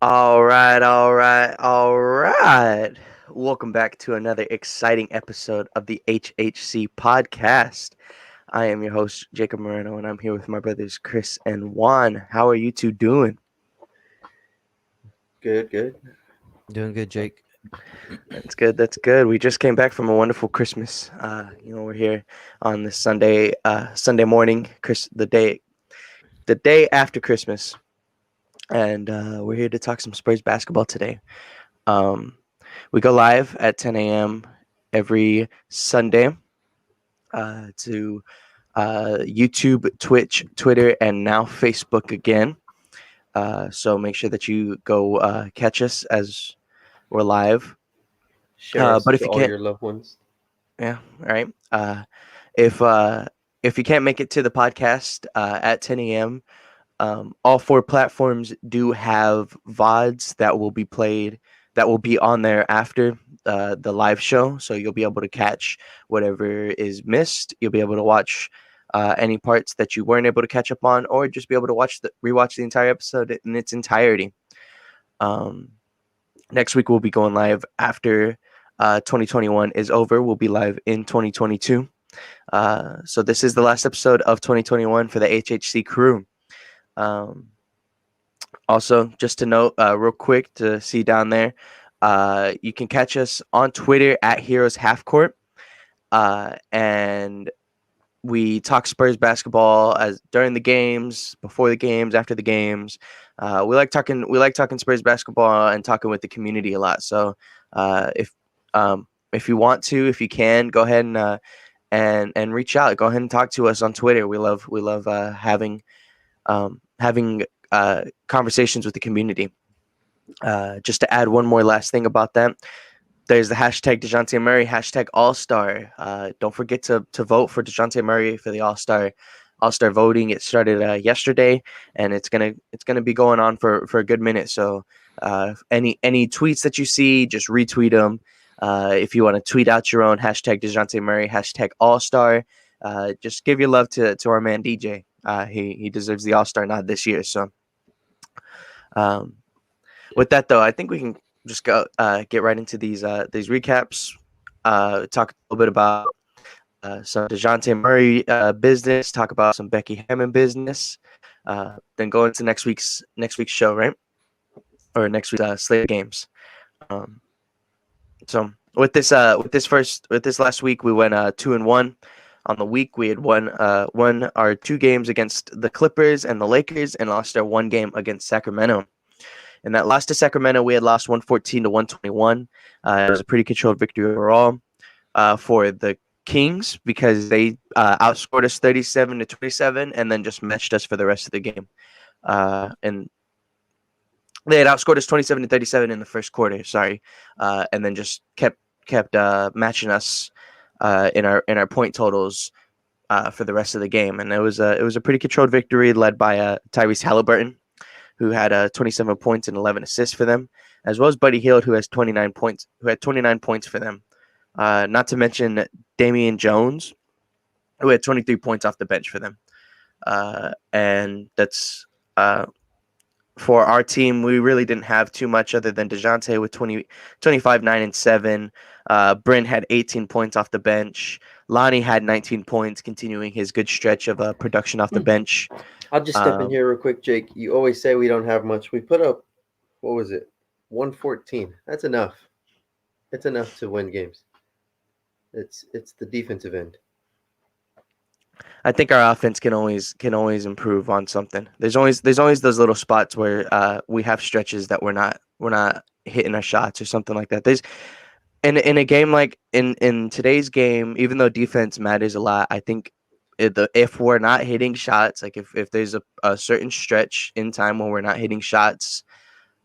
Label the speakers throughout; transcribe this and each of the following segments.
Speaker 1: All right. Welcome back to another exciting episode of the HHC podcast. I am your host, Jacob Moreno, and I'm here with my brothers, Chris and Juan. How are you two doing?
Speaker 2: Good.
Speaker 3: Doing good, Jake.
Speaker 1: That's good. We just came back from a wonderful Christmas. We're here on this Sunday morning, the day after Christmas, and we're here to talk some Spurs basketball today. Um, we go live at 10 a.m. every Sunday to YouTube, Twitch, Twitter, and now Facebook again. So make sure that you go catch us as we're live.
Speaker 2: Share us
Speaker 1: But if
Speaker 2: to
Speaker 1: you
Speaker 2: all
Speaker 1: can't,
Speaker 2: your loved ones.
Speaker 1: yeah, all right. If if you can't make it to the podcast at 10 a.m., all four platforms do have VODs that will be played, that will be on there after the live show. So you'll be able to catch whatever is missed. You'll be able to watch any parts that you weren't able to catch up on, or just be able to rewatch the entire episode in its entirety. Um, Next week we'll be going live after 2021 is over. We'll be live in 2022. So this is the last episode of 2021 for the HHC crew. Um, Also, just to note, real quick, to see down there, you can catch us on Twitter at Heroes Half Court, and we talk Spurs basketball as during the games, before the games, after the games. We like talking. We like talking Spurs basketball and talking with the community a lot. So, uh, if if you want to, if you can, go ahead and reach out. Go ahead and talk to us on Twitter. We love having conversations with the community. Just to add one more last thing about that, there's the hashtag Dejounte Murray, hashtag All Star. Don't forget to vote for Dejounte Murray for the All Star voting. It started yesterday, and it's gonna be going on for a good minute. So any tweets that you see, just retweet them. If you want to tweet out your own hashtag Dejounte Murray, hashtag All Star, just give your love to our man DJ. He deserves the All Star nod this year. So um, with that though, I think we can just go get right into these recaps. Talk a little bit about some Dejounte Murray business. Talk about some Becky Hammon business. Then go into next week's show, right? Or next week's slate of games. Um, so with this last week, we went 2-1. On the week, we had won our two games against the Clippers and the Lakers, and lost our one game against Sacramento. And that loss to Sacramento, we had lost 114 to 121. It was a pretty controlled victory overall for the Kings, because they outscored us 37 to 27, and then just matched us for the rest of the game. And they had outscored us 27 to 37 in the first quarter. Sorry, and then just kept matching us in our point totals for the rest of the game. And it was a pretty controlled victory led by Tyrese Halliburton, who had 27 points and 11 assists for them, as well as Buddy Hield, who had 29 points for them. Not to mention Damian Jones, who had 23 points off the bench for them. And that's for our team. We really didn't have too much other than Dejounte with 25, 9, and 7. Bryn had 18 points off the bench. Lonnie had 19 points, continuing his good stretch of production off the bench.
Speaker 2: I'll just step in here real quick, Jake. You always say we don't have much. We put up, what was it, 114. That's enough. It's enough to win games. It's the defensive end.
Speaker 1: I think our offense can always improve on something. There's always those little spots where we have stretches that we're not hitting our shots or something like that. There's in a game like in today's game, even though defense matters a lot, I think if we're not hitting shots, like if there's a certain stretch in time when we're not hitting shots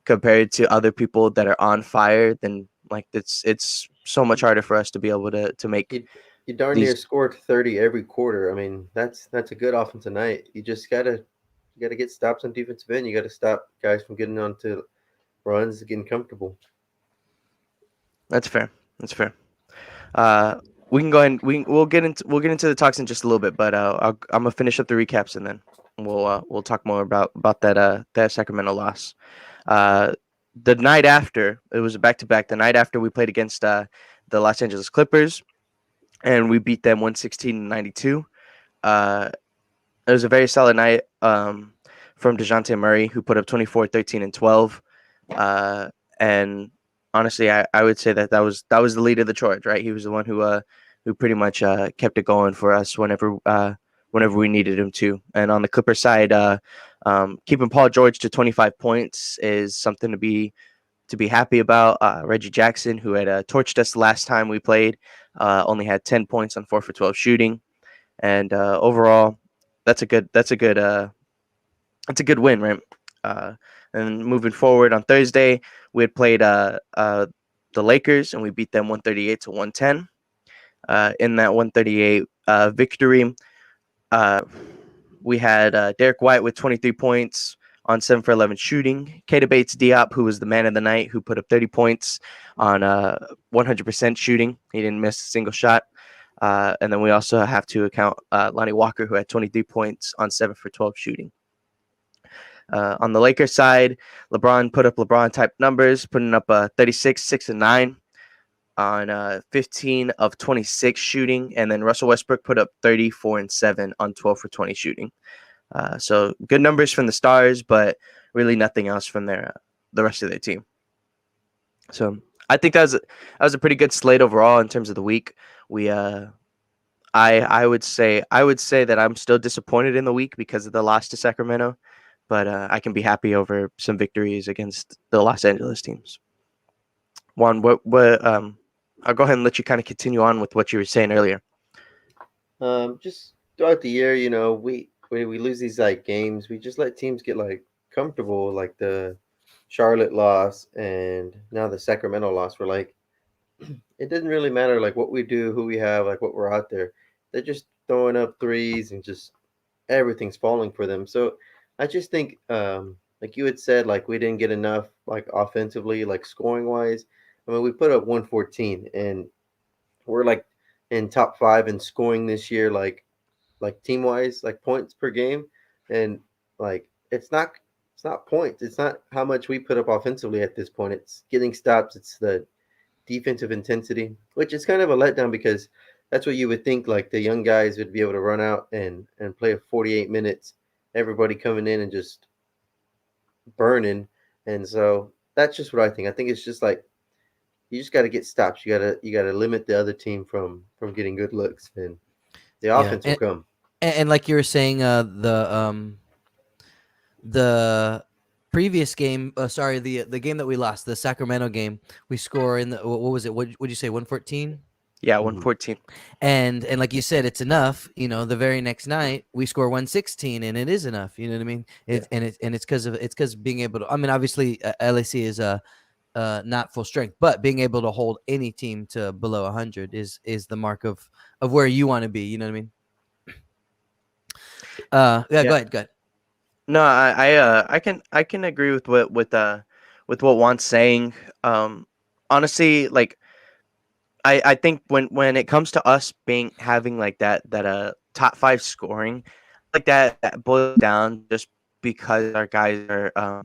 Speaker 1: compared to other people that are on fire, then like it's so much harder for us to be able to make
Speaker 2: You darn near
Speaker 1: these.
Speaker 2: scored 30 every quarter. I mean, that's a good offensive night. You gotta get stops on defensive end. You gotta stop guys from getting onto runs, getting comfortable.
Speaker 1: That's fair. That's fair. We can go ahead. We'll get into the talks in just a little bit, but I'm gonna finish up the recaps, and then we'll talk more about that Sacramento loss. the night after, it was a back to back. The night after we played against the Los Angeles Clippers, and we beat them 116-92. Uh, it was a very solid night from Dejounte Murray, who put up 24, 13, and 12. And honestly, I would say that was the lead of the charge, right? He was the one who pretty much kept it going for us whenever we needed him to. And on the Clipper side, keeping Paul George to 25 points is something to be happy about. Reggie Jackson, who had torched us last time we played, only had 10 points on 4 for 12 shooting, and overall, that's a good win, right? Uh, and moving forward on Thursday, we had played the Lakers and we beat them 138-110. In that 138 victory, uh, we had Derek White with 23 points on 7 for 11 shooting. Keita Bates-Diop, who was the man of the night, who put up 30 points on 100% shooting. He didn't miss a single shot. And then we also have to account Lonnie Walker, who had 23 points on 7 for 12 shooting. On the Lakers side, LeBron put up LeBron-type numbers, putting up 36, 6, and 9 on 15 of 26 shooting. And then Russell Westbrook put up 34 and 7 on 12 for 20 shooting. So good numbers from the Stars, but really nothing else from the rest of their team. So I think that was a pretty good slate overall in terms of the week. I would say that I'm still disappointed in the week because of the loss to Sacramento, but I can be happy over some victories against the Los Angeles teams. Juan, I'll go ahead and let you kind of continue on with what you were saying earlier.
Speaker 2: Just throughout the year, we when we lose these like games, we just let teams get like comfortable, like the Charlotte loss and now the Sacramento loss. We're like, it doesn't really matter like what we do, who we have, like what we're out there. They're just throwing up threes and just everything's falling for them. So I just think, like you had said, like we didn't get enough like offensively, like scoring wise. I mean, we put up 114 and we're like in top five in scoring this year, like team wise, like points per game, and like it's not points. It's not how much we put up offensively at this point. It's getting stops. It's the defensive intensity, which is kind of a letdown because that's what you would think. Like the young guys would be able to run out and play 48 minutes. Everybody coming in and just burning, and so that's just what I think. I think it's just like you just got to get stops. You gotta limit the other team from getting good looks, and the
Speaker 3: Yeah,
Speaker 2: offense will come.
Speaker 3: and like you were saying, the previous game, sorry, the game that we lost, the Sacramento game, we score in the what was it? What would you say? 114.
Speaker 1: Yeah,
Speaker 2: Mhm.
Speaker 1: 114.
Speaker 3: And like you said, it's enough. The very next night we score 116, and it is enough. You know what I mean?
Speaker 2: Yeah.
Speaker 3: It's because being able to. I mean, obviously, LAC is not full strength, but being able to hold any team to below 100 is the mark of where you want to be. You know what I mean? Yeah.
Speaker 1: Yeah.
Speaker 3: Go ahead.
Speaker 1: No, I can agree with what Juan's saying. Honestly, like I think when it comes to us having like that top five scoring, like that boils down just because our guys are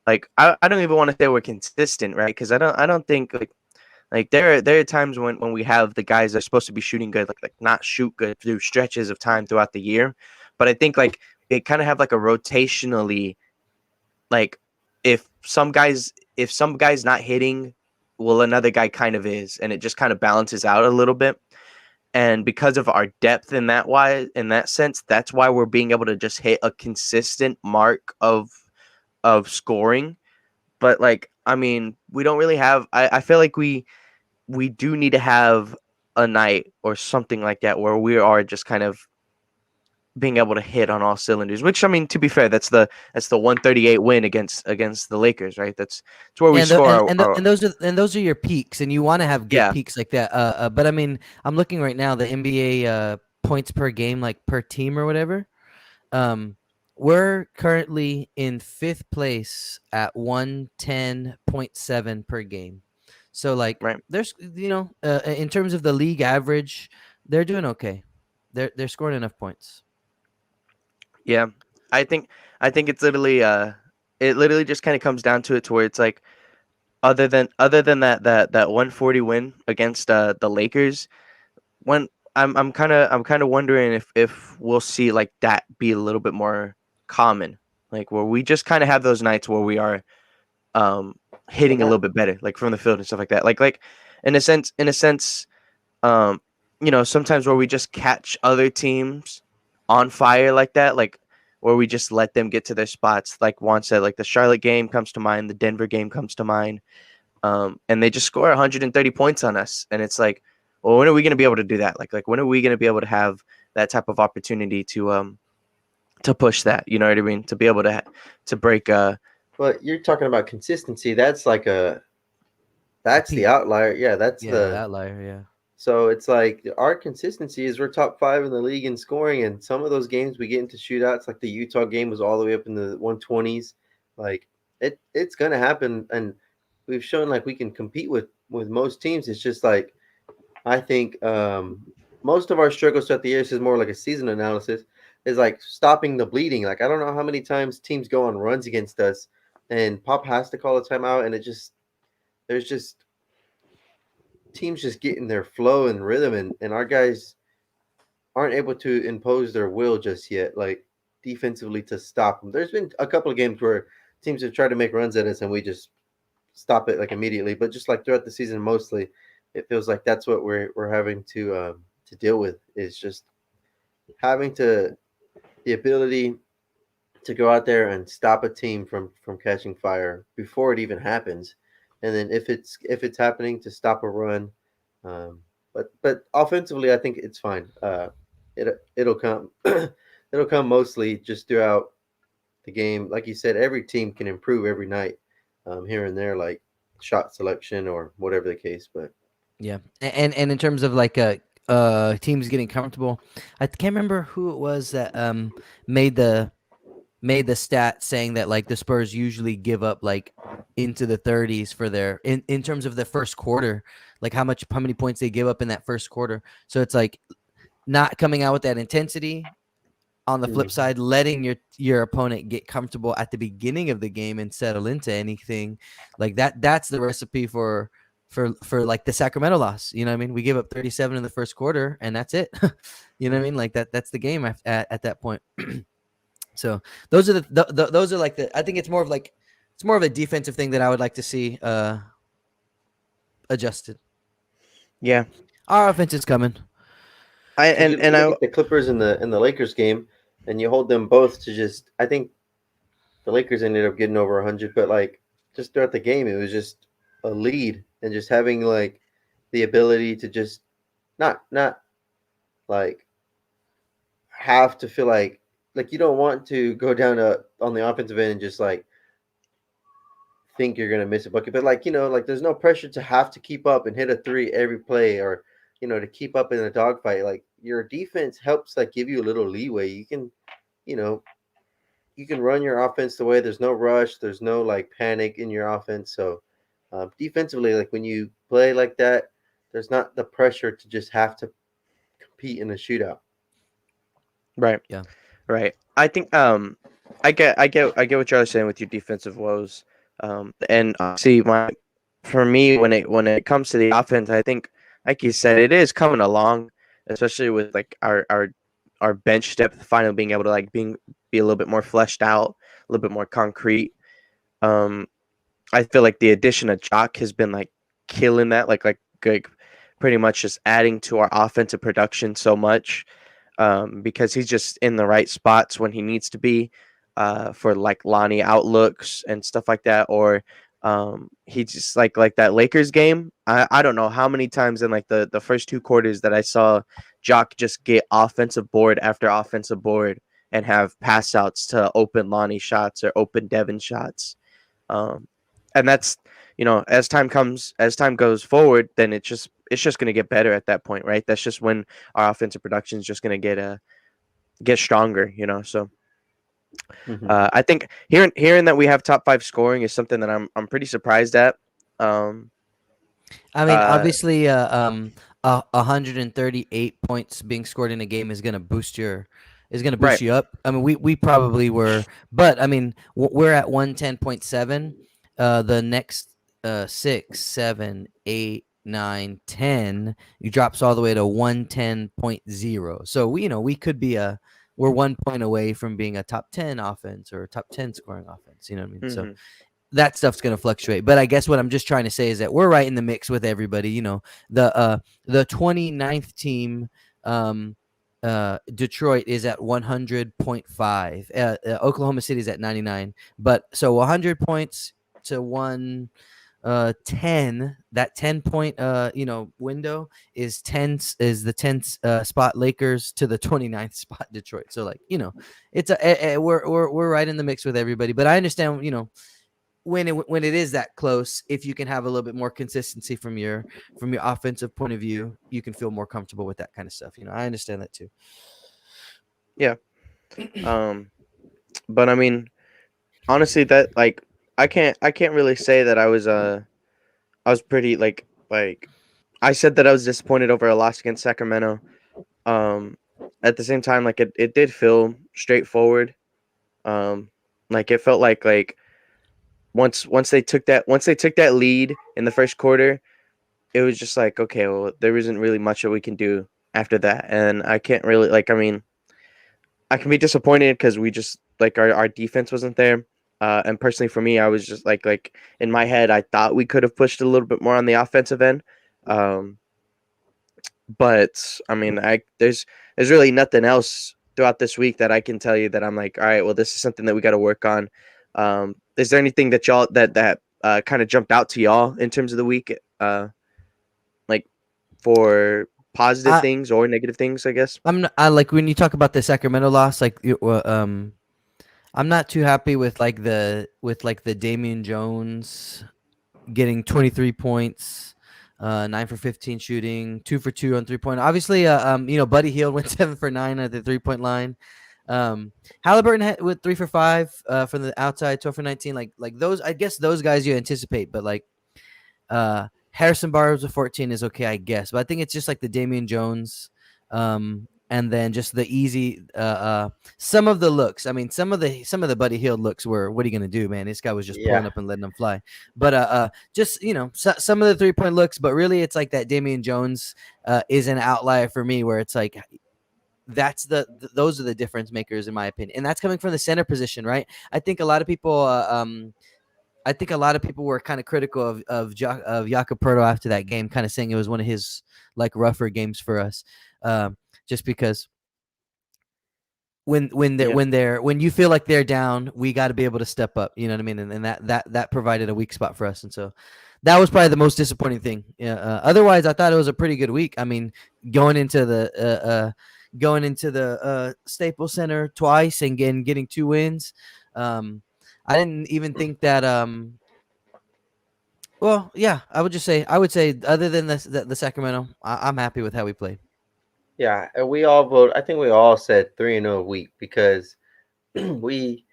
Speaker 1: like I don't even want to say we're consistent, right? Because I don't think like there are times when we have the guys that are supposed to be shooting good, like not shoot good through stretches of time throughout the year. But I think like they kind of have like a rotationally, like if some guys not hitting, well another guy kind of is, and it just kind of balances out a little bit. And because of our depth in that sense, that's why we're being able to just hit a consistent mark of scoring. But like I mean, we don't really have. I feel like we do need to have a night or something like that where we are just kind of being able to hit on all cylinders. Which I mean, to be fair, that's the 138 win against the Lakers, right? That's where we
Speaker 3: And the,
Speaker 1: score
Speaker 3: and those are your peaks, and you want to have good
Speaker 1: yeah,
Speaker 3: peaks like that. But I mean, I'm looking right now the NBA points per game, like per team or whatever. Um, we're currently in fifth place at 110.7 per game. So like,
Speaker 1: right.
Speaker 3: there's in terms of the league average, they're doing okay. They're scoring enough points.
Speaker 1: Yeah. I think it's literally it literally just kind of comes down to it to where it's like other than that 140 win against the Lakers, when I'm kind of wondering if we'll see like that be a little bit more common, like where we just kind of have those nights where we are um hitting a
Speaker 2: Yeah.
Speaker 1: little bit better, like from the field and stuff like that. Like in a sense, um, sometimes where we just catch other teams on fire like that, like where we just let them get to their spots. Like Juan said, like the Charlotte game comes to mind, the Denver game comes to mind, and they just score 130 points on us, and it's like, well, when are we going to be able to do that? Like when are we going to be able to have that type of opportunity to push that? You know what I mean? To be able to break.
Speaker 2: But you're talking about consistency. That's the outlier. Yeah, that's
Speaker 3: Yeah, the
Speaker 2: the
Speaker 3: outlier. Yeah.
Speaker 2: so it's like our consistency is we're top 5 in the league in scoring, and some of those games we get into shootouts. Like the Utah game was all the way up in the 120s. Like it's gonna happen, and we've shown like we can compete with most teams. It's just like I think most of our struggles throughout the years is more like a season analysis. Is like stopping the bleeding. Like I don't know how many times teams go on runs against us, and Pop has to call a timeout, and there's just teams just getting their flow and rhythm, and our guys aren't able to impose their will just yet, like defensively to stop them. There's been a couple of games where teams have tried to make runs at us and we just stop it like immediately. But just like throughout the season, mostly it feels like that's what we're having to deal with is just having to the ability to go out there and stop a team from catching fire before it even happens, and then if it's happening to stop a run. Um, but offensively, I think it's fine. It'll come it'll come mostly just throughout the game. Like you said, every team can improve every night, here and there, like shot selection or whatever the case. But
Speaker 3: Yeah, and in terms of like teams getting comfortable, I can't remember who it was that made the made the stat saying that like the Spurs usually give up like into the 30s for their in terms of the first quarter, like how many points they give up in that first quarter. So it's like not coming out with that intensity. On the flip side, letting your opponent get comfortable at the beginning of the game and settle into anything like that's the recipe for like the Sacramento loss. You know what I mean? We gave up 37 in the first quarter and that's it. You know what I mean? Like that's the game at that point. So those are those are like I think it's more of a defensive thing that I would like to see adjusted.
Speaker 1: Yeah,
Speaker 3: Our offense is coming.
Speaker 1: I
Speaker 2: 'cause
Speaker 1: and
Speaker 2: you
Speaker 1: and
Speaker 2: look
Speaker 1: I
Speaker 2: at the Clippers and the Lakers game, and you hold them both to just. I think the Lakers ended up getting over 100, but like just throughout the game, it was just a lead and just having like the ability to just not like have to feel like you don't want to go down on the offensive end and just like think you're gonna miss a bucket, but like like there's no pressure to have to keep up and hit a three every play or to keep up in a dogfight. Like your defense helps like give you a little leeway. You know you can run your offense the way there's no rush, there's no like panic in your offense. So defensively, like when you play like that, there's not the pressure to just have to compete in a shootout.
Speaker 1: right.
Speaker 3: Yeah.
Speaker 1: Right. I think I get what you're saying with your defensive woes. And see for me when it comes to the offense, I think like you said, it is coming along, especially with like our bench depth finally being able to like be a little bit more fleshed out, a little bit more concrete. Um, I feel like the addition of Jock has been like killing that, like pretty much just adding to our offensive production so much, because he's just in the right spots when he needs to be, for like Lonnie outlooks and stuff like that. Or he just like that Lakers game. I don't know how many times in like the first two quarters that I saw Jock just get offensive board after offensive board and have pass outs to open Lonnie shots or open Devin shots. Um, and that's as time goes forward, then it's just going to get better at that point, right? That's just when our offensive production is just going to get stronger, So
Speaker 2: Mhm.
Speaker 1: I think hearing that we have top five scoring is something that I'm pretty surprised at. Um,
Speaker 3: I mean,
Speaker 1: uh,
Speaker 3: obviously, 138 points being scored in a game is going to boost your is going to boost
Speaker 1: Right.
Speaker 3: you up. I mean, we probably were, but I mean, we're at 110.7. The next 6, 7, 8, 9, 10, it drops all the way to 110.0. So we could be we're 1 point away from being a top 10 offense or a top 10 scoring offense. You know what I mean? So
Speaker 1: Hmm.
Speaker 3: that stuff's going to fluctuate. But I guess what I'm just trying to say is that we're right in the mix with everybody. The 29th team, Detroit is at 100.5. Oklahoma City is at 99. But so 100 points to 10, that 10 point window is 10 is the 10th spot Lakers to the 29th spot Detroit. So like, it's we're right in the mix with everybody. But I understand, when it is that close, if you can have a little bit more consistency from your offensive point of view, you can feel more comfortable with that kind of stuff. I understand that too.
Speaker 1: Yeah. But I mean, honestly, that like I can't really say that I was pretty like I said that I was disappointed over a loss against Sacramento. Um, at the same time, like it did feel straightforward. Um, like it felt like once they took that lead in the first quarter, it was just like, okay, well, there isn't really much that we can do after that, and I can't really like. I mean, I can be disappointed because we just like our defense wasn't there. And personally, for me, I was just like in my head, I thought we could have pushed a little bit more on the offensive end. Um, but I mean, there's really nothing else throughout this week that I can tell you that I'm like, all right, well, this is something that we got to work on. Is there anything that y'all that kind of jumped out to y'all in terms of the week, like for positive
Speaker 3: I
Speaker 1: things or negative things, I guess?
Speaker 3: I like when you talk about the Sacramento loss, like I'm not too happy with the Damian Jones getting 23 points, 9 for 15 shooting, 2 for 2 on 3 point. Obviously, Buddy Hield went 7 for 9 at the 3 point line. Halliburton with 3 for 5 from the outside, 12 for 19. Like those, I guess those guys you anticipate, but like Harrison Barnes with 14 is okay, I guess. But I think it's just like the Damian Jones, and then just the easy some of the looks. I mean, some of the Buddy Hield looks were, what are you gonna do, man? This guy was just pulling
Speaker 2: Yeah.
Speaker 3: up and letting them fly. But just some of the 3 point looks, but really it's like that Damian Jones is an outlier for me, where it's like those are the difference makers in my opinion, and that's coming from the center position, right? I think a lot of people were kind of critical of Jakob Poeltl after that game, kind of saying it was one of his like rougher games for us, just because
Speaker 1: Yeah.
Speaker 3: when you feel like they're down, we got to be able to step up. You know what I mean? And that provided a weak spot for us, and so that was probably the most disappointing thing. Otherwise, I thought it was a pretty good week. I mean, going into the Staples Center twice and getting 2 wins. I didn't even think that. Well, yeah, I would say other than the Sacramento, I'm happy with how we played.
Speaker 2: Yeah, and we all vote. I think we all said 3-0 a week because we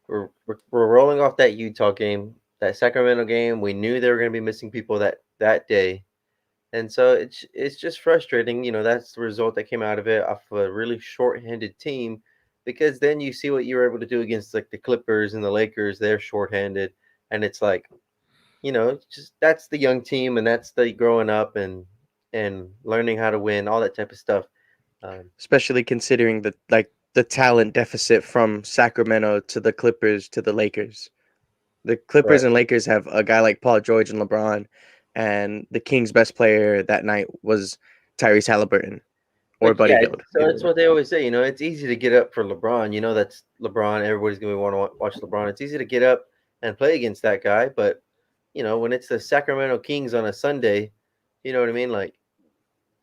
Speaker 2: we're rolling off that Utah game, that Sacramento game. We knew they were going to be missing people that day, and so it's just frustrating. That's the result that came out of it off a really short-handed team, because then you see what you were able to do against like the Clippers and the Lakers. They're short-handed, and it's like, just that's the young team, and that's the growing up and learning how to win, all that type of stuff.
Speaker 1: Especially considering the talent deficit from Sacramento to the Clippers to the Lakers. The Clippers
Speaker 2: Right.
Speaker 1: and Lakers have a guy like Paul George and LeBron, and the Kings' best player that night was Tyrese Halliburton or
Speaker 2: But
Speaker 1: Buddy
Speaker 2: yeah,
Speaker 1: Hield.
Speaker 2: so it's what they always say. It's easy to get up for LeBron. That's LeBron. Everybody's gonna want to watch LeBron. It's easy to get up and play against that guy. But when it's the Sacramento Kings on a Sunday, you know what I mean? Like,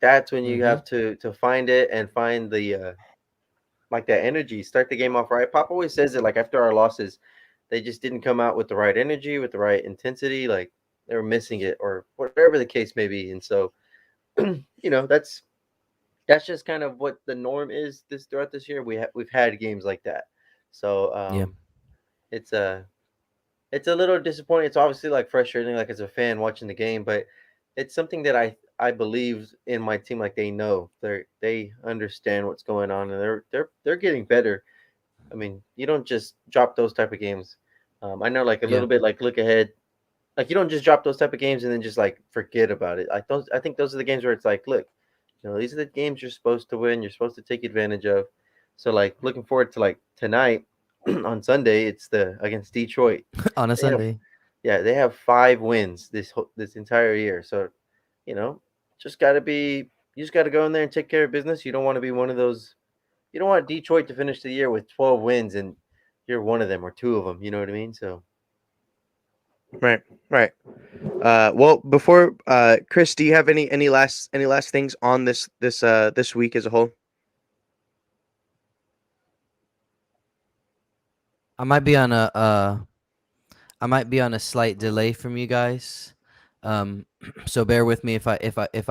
Speaker 2: that's when you
Speaker 3: Mm-hmm.
Speaker 2: have to find it and find the like that energy. Start the game off right. Pop always says it. Like, after our losses, they just didn't come out with the right energy, with the right intensity. Like, they were missing it, or whatever the case may be. And so, that's just kind of what the norm is throughout this year. We've had games like that, so
Speaker 3: Yeah.
Speaker 2: it's a little disappointing. It's obviously like frustrating, like as a fan watching the game, but it's something that I believe in my team. Like they understand what's going on, and they're getting better. I mean, you don't just drop those type of games. I know, like a
Speaker 3: Yeah.
Speaker 2: little bit, like look ahead. Like you don't just drop those type of games and then just like forget about it. I think those are the games where it's like, look, these are the games you're supposed to win. You're supposed to take advantage of. So like looking forward to like tonight on Sunday, it's the against Detroit.
Speaker 3: On a
Speaker 2: They have,
Speaker 3: Sunday.
Speaker 2: yeah, they have 5 wins this entire year. So you know, just gotta be you just gotta go in there and take care of business. You don't want to be one of those. You don't want Detroit to finish the year with 12 wins and you're one of them or two of them. You know what I mean? So
Speaker 1: Right, right. Well, before Chris, do you have any last things on this week as a whole?
Speaker 3: I might be on a slight delay from you guys. So bear with me if I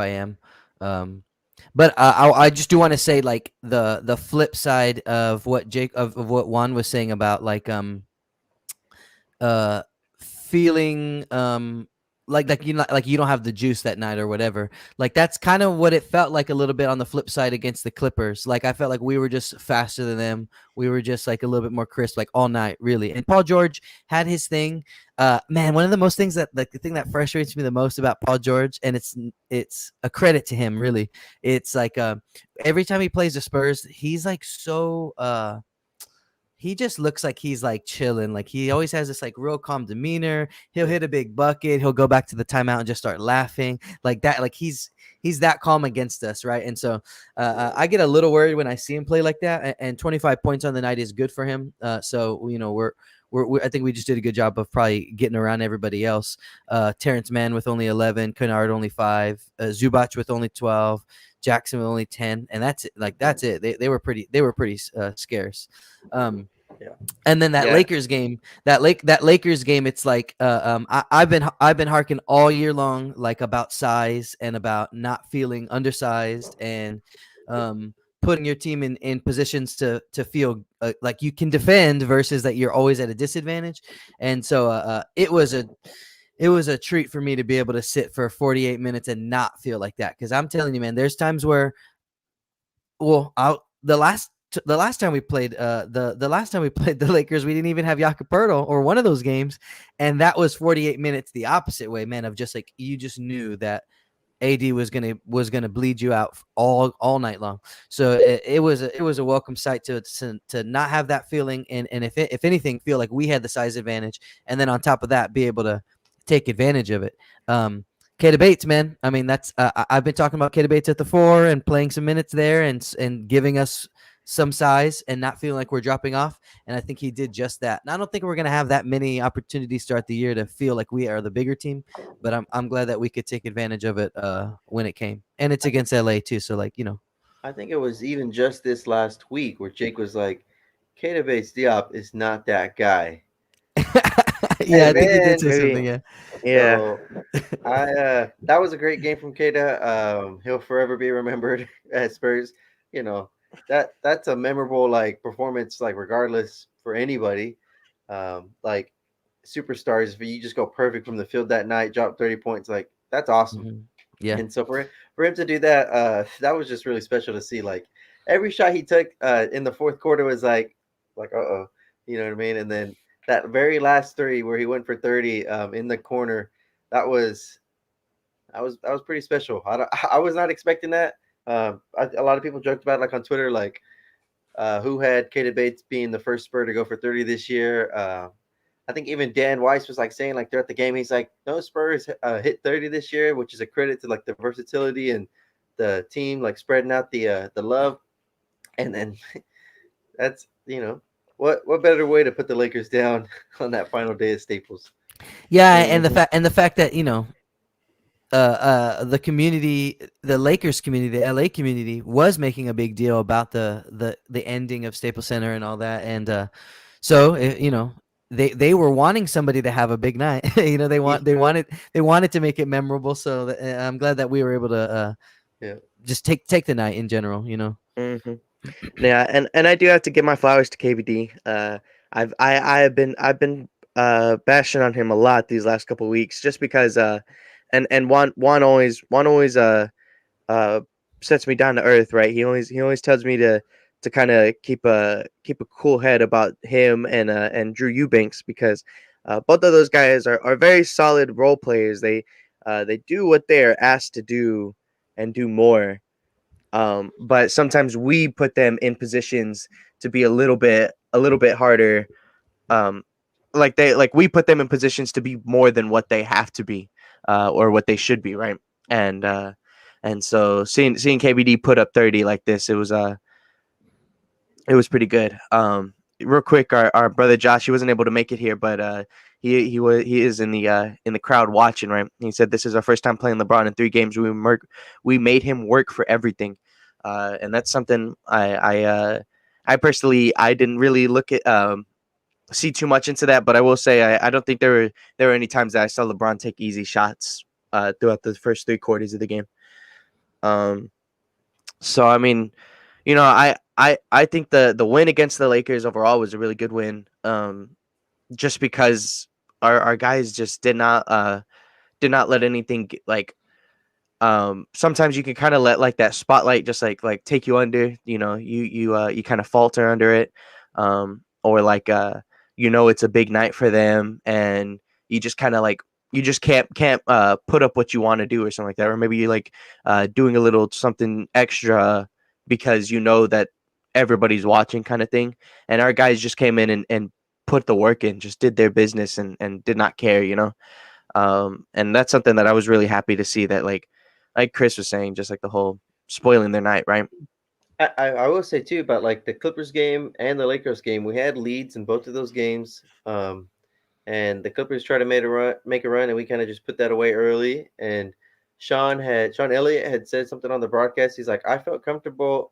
Speaker 3: am. But I just do want to say like the flip side of what of what Juan was saying about like uh feeling like like you don't have the juice that night or whatever. Like that's kind of what it felt like a little bit on the flip side against the Clippers. Like I felt like we were just faster than them. We were just like a little bit more crisp like all night really. And Paul George had his thing. Man, one of the most things that like the thing that frustrates me the most about Paul George, and it's a credit to him really. It's like every time he plays the Spurs, he's like so he just looks like he's like chilling. Like he always has this like real calm demeanor. He'll hit a big bucket. He'll go back to the timeout and just start laughing like that. Like he's that calm against us, right? And so I get a little worried when I see him play like that. And 25 points on the night is good for him. So we're I think we just did a good job of probably getting around everybody else. Terrence Mann with only 11, Kennard only 5, Zubac with only 12. Jackson with only 10, and that's it. Like that's it. They were pretty scarce.
Speaker 2: yeah,
Speaker 3: And then that
Speaker 1: Yeah.
Speaker 3: Lakers game, that Lakers game, it's like I've been harking all year long like about size and about not feeling undersized and putting your team in positions to feel like you can defend versus that you're always at a disadvantage. And so it was a treat for me to be able to sit for 48 minutes and not feel like that. Cause I'm telling you, man, there's times where, well, the last time we played, the last time we played the Lakers, we didn't even have Jakob Poeltl or one of those games. And that was 48 minutes the opposite way, man, of just like, you just knew that AD was gonna bleed you out all night long. So it was a welcome sight to not have that feeling, and if anything, feel like we had the size advantage, and then on top of that, be able to take advantage of it. Kata Bates, man. I mean, that's I've been talking about Kata Bates at the 4 and playing some minutes there and giving us some size and not feeling like we're dropping off. And I think he did just that. And I don't think we're going to have that many opportunities throughout the year to feel like we are the bigger team, but I'm glad that we could take advantage of it when it came. And it's against LA too. So like,
Speaker 2: I think it was even just this last week where Jake was like, Keita Bates Diop is not that guy.
Speaker 3: yeah,
Speaker 2: Hey
Speaker 3: I think he did
Speaker 2: man.
Speaker 3: say something. Yeah.
Speaker 1: Yeah.
Speaker 2: So that was a great game from Keita. He'll forever be remembered at Spurs. You know, that's a memorable like performance, like regardless for anybody. Like superstars, if you just go perfect from the field that night, drop 30 points, like that's awesome.
Speaker 3: Mm-hmm. Yeah.
Speaker 2: And so for him to do that, that was just really special to see. Like every shot he took in the fourth quarter was like you know what I mean? And then that very last three where he went for 30 in the corner, that was pretty special. I was not expecting that. A lot of people joked about it, like on Twitter, like who had Keita Bates being the first Spur to go for 30 this year. I think even Dan Weiss was like saying like throughout the game, he's like, no Spurs hit 30 this year, which is a credit to like the versatility and the team like spreading out the love. And then that's what better way to put the Lakers down on that final day of Staples.
Speaker 3: Yeah. And
Speaker 1: Mhm.
Speaker 3: the fact that, the community, the Lakers community, the LA community was making a big deal about the ending of Staples Center and all that. And so, they were wanting somebody to have a big night. They wanted to make it memorable. So I'm glad that we were able to
Speaker 2: Yeah.
Speaker 3: just take the night in general.
Speaker 1: Mhm. Yeah, and I do have to give my flowers to KBD. I've been bashing on him a lot these last couple weeks just because and Juan always uh sets me down to earth, right? He always tells me to kind of keep a cool head about him and Drew Eubanks, because both of those guys are very solid role players. They do what they are asked to do and do more. But sometimes we put them in positions to be a little bit harder. Um, like we put them in positions to be more than what they have to be, or what they should be, right? And and so seeing KBD put up 30 like this, it was pretty good. Real quick, our brother Josh, he wasn't able to make it here, but he is in the crowd watching, right? He said this is our first time playing LeBron in 3 games. We made him work for everything, and that's something I personally I didn't really look at see too much into that, but I will say I don't think there were any times that I saw LeBron take easy shots throughout the first 3 quarters of the game. Um, so I mean, I think the win against the Lakers overall was a really good win. Just because our guys just did not let anything sometimes you can kind of let like that spotlight just like take you under, you kind of falter under it, or like it's a big night for them, and you just kind of like you just can't put up what you want to do or something like that, or maybe you like doing a little something extra because you know that everybody's watching kind of thing. And our guys just came in and put the work in, just did their business and did not care, and that's something that I was really happy to see, that like Chris was saying, just like the whole spoiling their night, right?
Speaker 2: I will say too about like the Clippers game and the Lakers game. We had leads in both of those games, and the Clippers tried to make a run, and we kind of just put that away early. And Sean Elliott had said something on the broadcast. He's like, I felt comfortable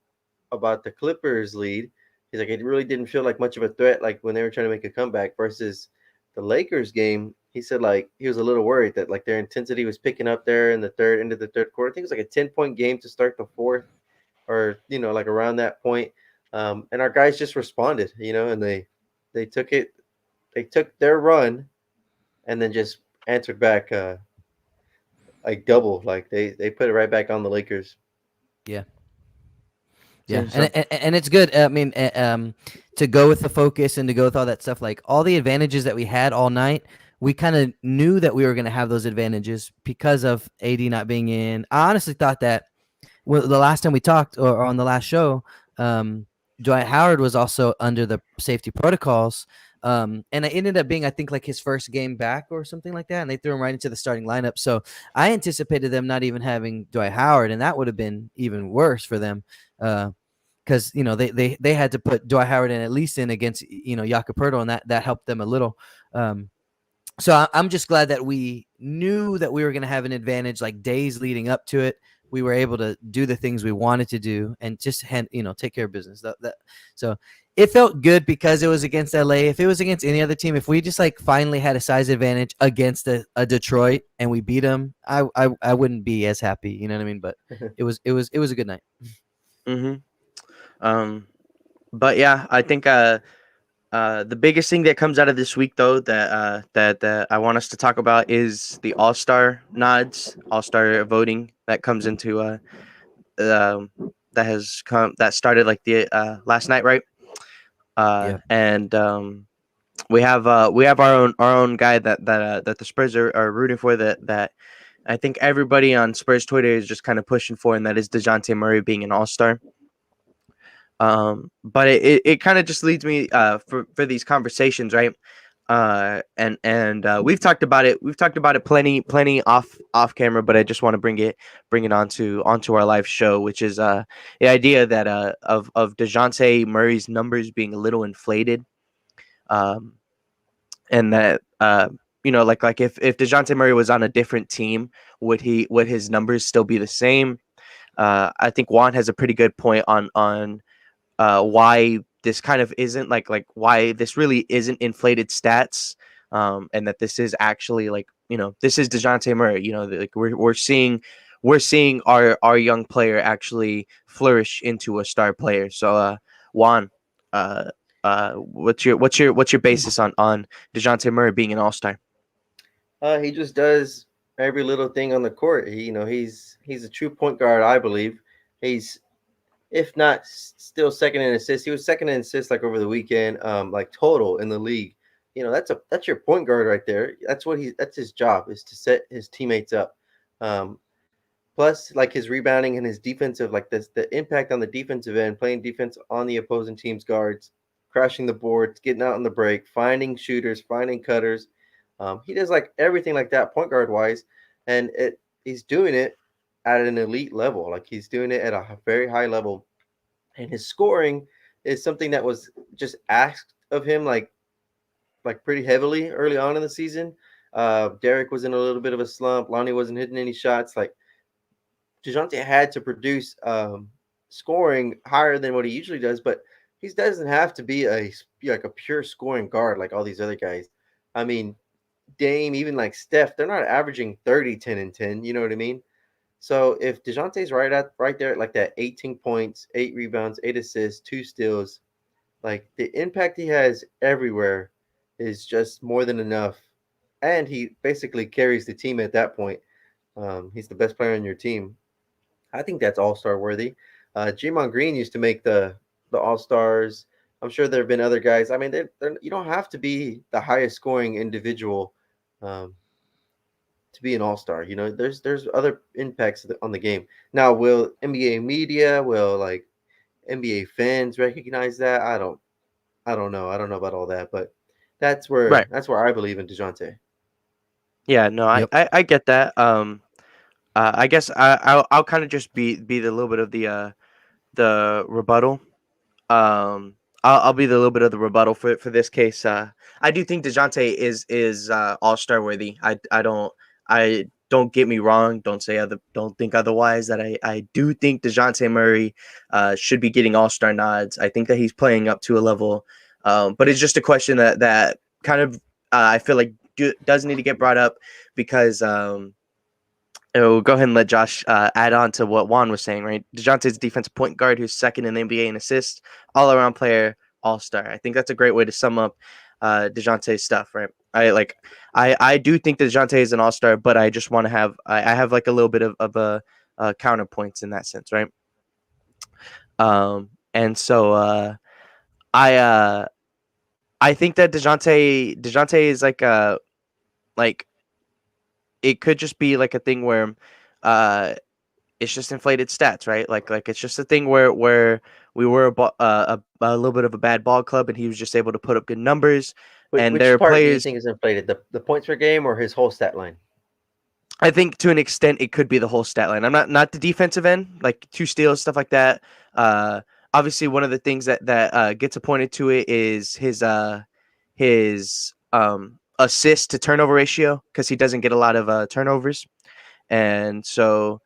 Speaker 2: about the Clippers lead. He's like, it really didn't feel like much of a threat, like when they were trying to make a comeback versus the Lakers game. He said like he was a little worried that like their intensity was picking up there in the into the third quarter. I think it was like a 10-point game to start the fourth, or like around that point. And our guys just responded, and they took it, they took their run, and then just answered back like double, like they put it right back on the Lakers.
Speaker 3: Yeah.
Speaker 1: So,
Speaker 3: Yeah, and it's good. I mean, to go with the focus and to go with all that stuff, like all the advantages that we had all night, we kind of knew that we were going to have those advantages because of AD not being in. I honestly thought that the last time we talked, or on the last show, Dwight Howard was also under the safety protocols. And it ended up being, I think, like his first game back or something like that. And they threw him right into the starting lineup. So I anticipated them not even having Dwight Howard, and that would have been even worse for them. Because they had to put Dwight Howard in, at least in against Jakob Poeltl, and that helped them a little. So I'm just glad that we knew that we were going to have an advantage, like days leading up to it. We were able to do the things we wanted to do and just take care of business. So it felt good because it was against LA. If it was against any other team, if we just like finally had a size advantage against a Detroit and we beat them, I wouldn't be as happy. You know what I mean? But it was a good night.
Speaker 1: Mm-hmm. But yeah, I think the biggest thing that comes out of this week, though, that I want us to talk about is the All-Star nods, All-Star voting that comes into that started like the last night, right?
Speaker 3: Yeah.
Speaker 1: And we have our own guy that the Spurs are rooting for, that I think everybody on Spurs Twitter is just kind of pushing for, and that is Dejounte Murray being an All-Star. But it kind of just leads me for these conversations, right? And we've talked about it. We've talked about it plenty off camera, but I just want to bring it onto our live show, which is the idea that of Dejounte Murray's numbers being a little inflated, and that like if Dejounte Murray was on a different team, would his numbers still be the same? I think Juan has a pretty good point on why this kind of isn't like why this really isn't inflated stats, and that this is actually like this is Dejounte Murray. Like we're seeing our young player actually flourish into a star player. So Juan, what's your basis on Dejounte Murray being an all-star?
Speaker 2: He just does every little thing on the court. He's a true point guard, I believe. He's if not still second in assists. He was second in assists like over the weekend, like total in the league. That's your point guard right there. That's his job, is to set his teammates up. Um, Plus, like his rebounding and his defensive, like this, the impact on the defensive end, playing defense on the opposing team's guards, crashing the boards, getting out on the break, finding shooters, finding cutters. He does like everything like that, point guard wise, and he's doing it at an elite level. Like he's doing it at a very high level, and his scoring is something that was just asked of him, like pretty heavily early on in the season. Derek was in a little bit of a slump. Lonnie wasn't hitting any shots. Like Dejounte had to produce scoring higher than what he usually does, but he doesn't have to be a pure scoring guard like all these other guys. I mean, Dame, even like Steph, they're not averaging 30, 10, and 10. You know what I mean? So if Dejounte's right there at like that 18 points, 8 rebounds, 8 assists, 2 steals, like the impact he has everywhere is just more than enough. And he basically carries the team at that point. He's the best player on your team. I think that's all-star worthy. Draymond Green used to make the all-stars. I'm sure there have been other guys. I mean, you don't have to be the highest scoring individual um, to be an all-star. There's other impacts on the game. Now, will NBA media, will like NBA fans recognize that? I don't know. I don't know about all that, but that's
Speaker 1: Right.
Speaker 2: where I believe in Dejounte.
Speaker 1: Yeah. No, I
Speaker 3: Yep.
Speaker 1: I get that. I guess I'll kind of just be the little bit of the rebuttal. I'll be the little bit of the rebuttal for this case. I do think Dejounte is all-star worthy. I don't get me wrong. Don't think otherwise. That I do think Dejounte Murray should be getting all-star nods. I think that he's playing up to a level, but it's just a question that kind of I feel like does need to get brought up because we'll go ahead and let Josh add on to what Juan was saying, right? DeJounte's a defensive point guard who's second in the NBA in assists, all-around player, all-star. I think that's a great way to sum up DeJounte's stuff, right? I do think that DeJounte is an all-star, but I just want to I have like a little bit of a counterpoints in that sense, right? And so I uh, I think that DeJounte is like it could just be like a thing where it's just inflated stats, right? Like it's just a thing where we were a little bit of a bad ball club, and he was just able to put up good numbers. And there
Speaker 2: Which
Speaker 1: are
Speaker 2: part do you
Speaker 1: players.
Speaker 2: think is inflated? The points per game or his whole stat line?
Speaker 1: I think to an extent it could be the whole stat line. I'm not the defensive end, like 2 steals, stuff like that. Uh, Obviously, one of the things that gets appointed to it is his assist to turnover ratio, because he doesn't get a lot of turnovers, and so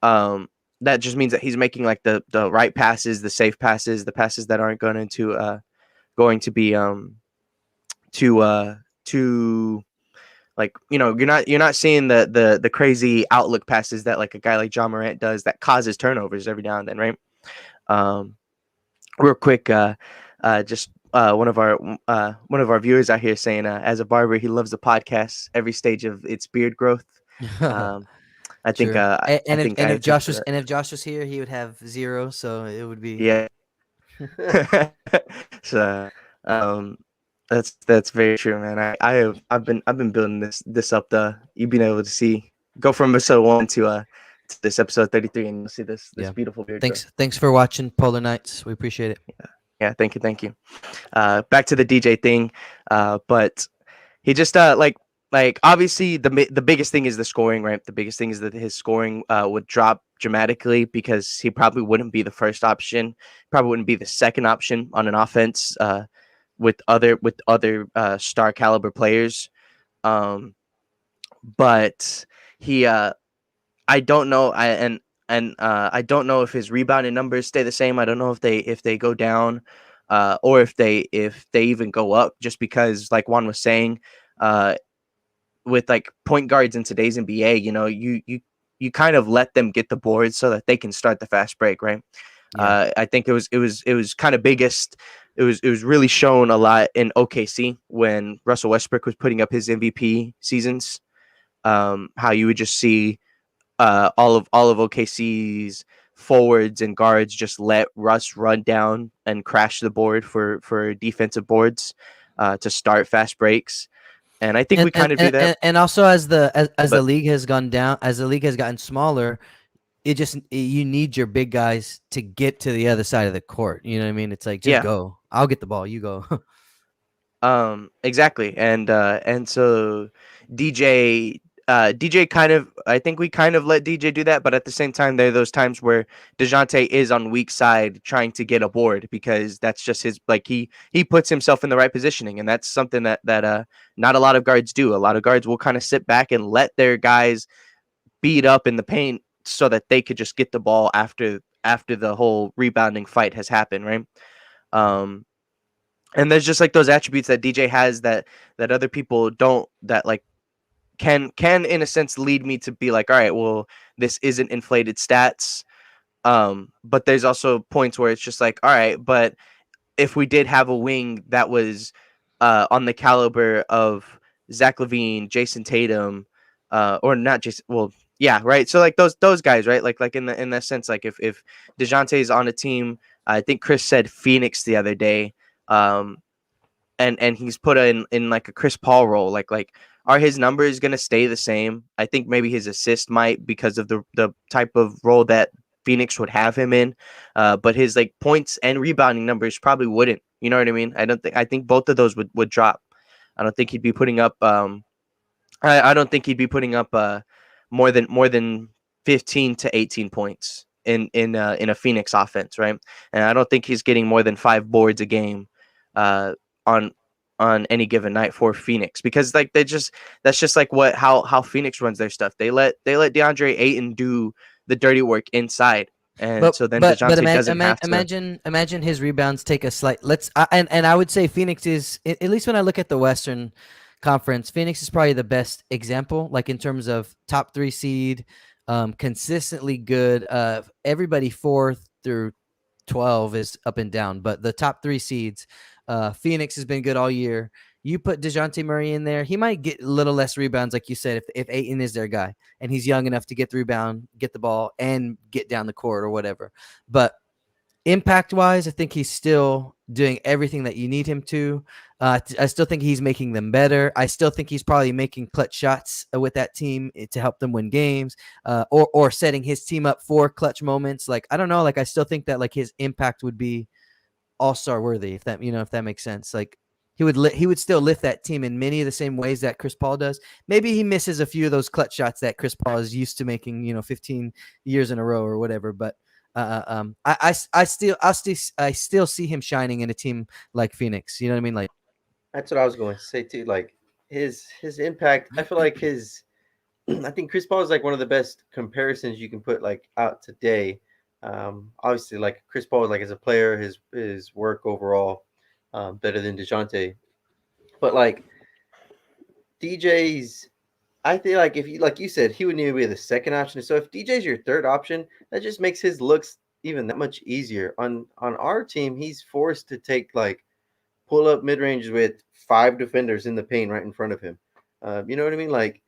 Speaker 1: that just means that he's making like the right passes, the safe passes, the passes that aren't going to be to like, you're not seeing the crazy outlook passes that like a guy like John Morant does that causes turnovers every now and then, right? Um, Real quick, just one of our viewers out here saying, as a barber, he loves the podcast every stage of its beard growth. Um, I think
Speaker 3: True.
Speaker 1: I think I attest to that.
Speaker 3: And if Josh was here, he would have 0. So it would be.
Speaker 1: Yeah. So um, that's very true, man. I've been building this up. You've been able to see go from episode 1 to this episode 33, and you'll see this
Speaker 3: Yeah.
Speaker 1: beautiful beard growth.
Speaker 3: Thanks for watching Polar Nights. We appreciate it.
Speaker 1: Yeah, thank you. Back to the DJ thing, but he just like obviously the biggest thing is the scoring, right? The biggest thing is that his scoring would drop dramatically because he probably wouldn't be the first option, probably wouldn't be the second option on an offense with other star caliber players. But he I don't know. I don't know if his rebounding numbers stay the same. I don't know if they go down, or if they even go up. Just because, like Juan was saying, with like point guards in today's NBA, you kind of let them get the boards so that they can start the fast break, right?
Speaker 3: Yeah.
Speaker 1: I think it was kind of biggest. It was really shown a lot in OKC when Russell Westbrook was putting up his MVP seasons. how you would just see all of OKC's forwards and guards just let Russ run down and crash the board for defensive boards to start fast breaks. And I think we kind of do that.
Speaker 3: And also as the
Speaker 1: But
Speaker 3: league has gone down, as the league has gotten smaller, you need your big guys to get to the other side of the court. You know what I mean? It's like, just
Speaker 1: yeah,
Speaker 3: go. I'll get the ball. You go.
Speaker 1: exactly. And so DJ kind of, I think we kind of let DJ do that, but at the same time, there are those times where Dejounte is on weak side trying to get a board because that's just his, like, he puts himself in the right positioning, and that's something that not a lot of guards do. A lot of guards will kind of sit back and let their guys beat up in the paint so that they could just get the ball after the whole rebounding fight has happened, right? Um, and there's just like those attributes that DJ has that other people don't, that like can in a sense lead me to be like, all right, well, this isn't inflated stats. But there's also points where it's just like, all right, but if we did have a wing that was on the caliber of Zach LaVine, Jason Tatum, or not Jason, well, yeah, right. So like those guys, right? Like in that sense, like if DeJounte is on a team, I think Chris said Phoenix the other day, um, and he's put in like a Chris Paul role, like are his numbers gonna stay the same? I think maybe his assist might, because of the type of role that Phoenix would have him in, but his like points and rebounding numbers probably wouldn't. You know what I mean? I think both of those would drop. I don't think he'd be putting up I don't think he'd be putting up more than 15 to 18 points in a Phoenix offense, right? And I don't think he's getting more than 5 boards a game on any given night for Phoenix, because like that's just like how Phoenix runs their stuff. They let DeAndre Ayton do the dirty work inside, and so then DeJounte doesn't have to.
Speaker 3: Imagine his rebounds take a slight. And I would say Phoenix is, at least when I look at the Western Conference, Phoenix is probably the best example, like in terms of top 3 seed, consistently good. Everybody 4 through 12 is up and down, but the top 3 seeds, Phoenix has been good all year. You put Dejounte Murray in there, he might get a little less rebounds, like you said, if Ayton is their guy and he's young enough to get the rebound, get the ball, and get down the court or whatever. But impact-wise, I think he's still doing everything that you need him to. I still think he's making them better. I still think he's probably making clutch shots with that team to help them win games, or setting his team up for clutch moments. Like, I don't know. Like, I still think that like his impact would be all-star worthy, if that makes sense. Like, he would still lift that team in many of the same ways that Chris Paul does. Maybe he misses a few of those clutch shots that Chris Paul is used to making, 15 years in a row or whatever. But I still see him shining in a team like Phoenix. You know what I mean? Like,
Speaker 2: That's what I was going to say too. Like his impact, I feel like I think Chris Paul is like one of the best comparisons you can put like out today. Obviously, like Chris Paul, like as a player, his work overall better than DeJounte, but like DJ's, I feel like if you, like you said, he would need to be the second option. So if DJ's your third option, that just makes his looks even that much easier. On our team, he's forced to take like pull up mid range with 5 defenders in the paint right in front of him. You know what I mean? Like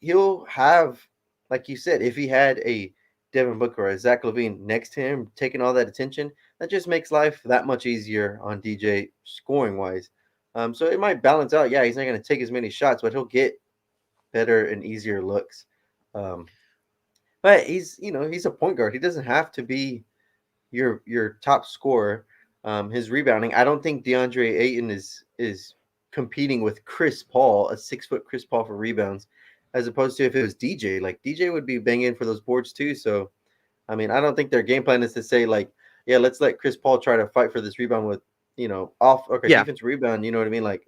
Speaker 2: he'll have, like you said, if he had a Devin Booker or a Zach LaVine next to him, taking all that attention, that just makes life that much easier on DJ scoring wise. So it might balance out. Yeah, he's not going to take as many shots, but he'll get better and easier looks. But he's a point guard. He doesn't have to be your top scorer. His rebounding, I don't think DeAndre Ayton is competing with Chris Paul, a 6-foot Chris Paul for rebounds, as opposed to if it was DJ. Like DJ would be banging for those boards too. So, I mean, I don't think their game plan is to say like, yeah, let's let Chris Paul try to fight for this rebound with defense rebound. You know what I mean? Like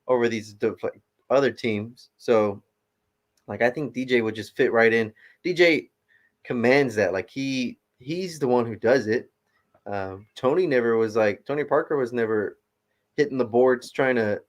Speaker 2: over these like other teams. So, like I think DJ would just fit right in. DJ commands that. Like he's the one who does it. Tony Parker was never hitting the boards trying to,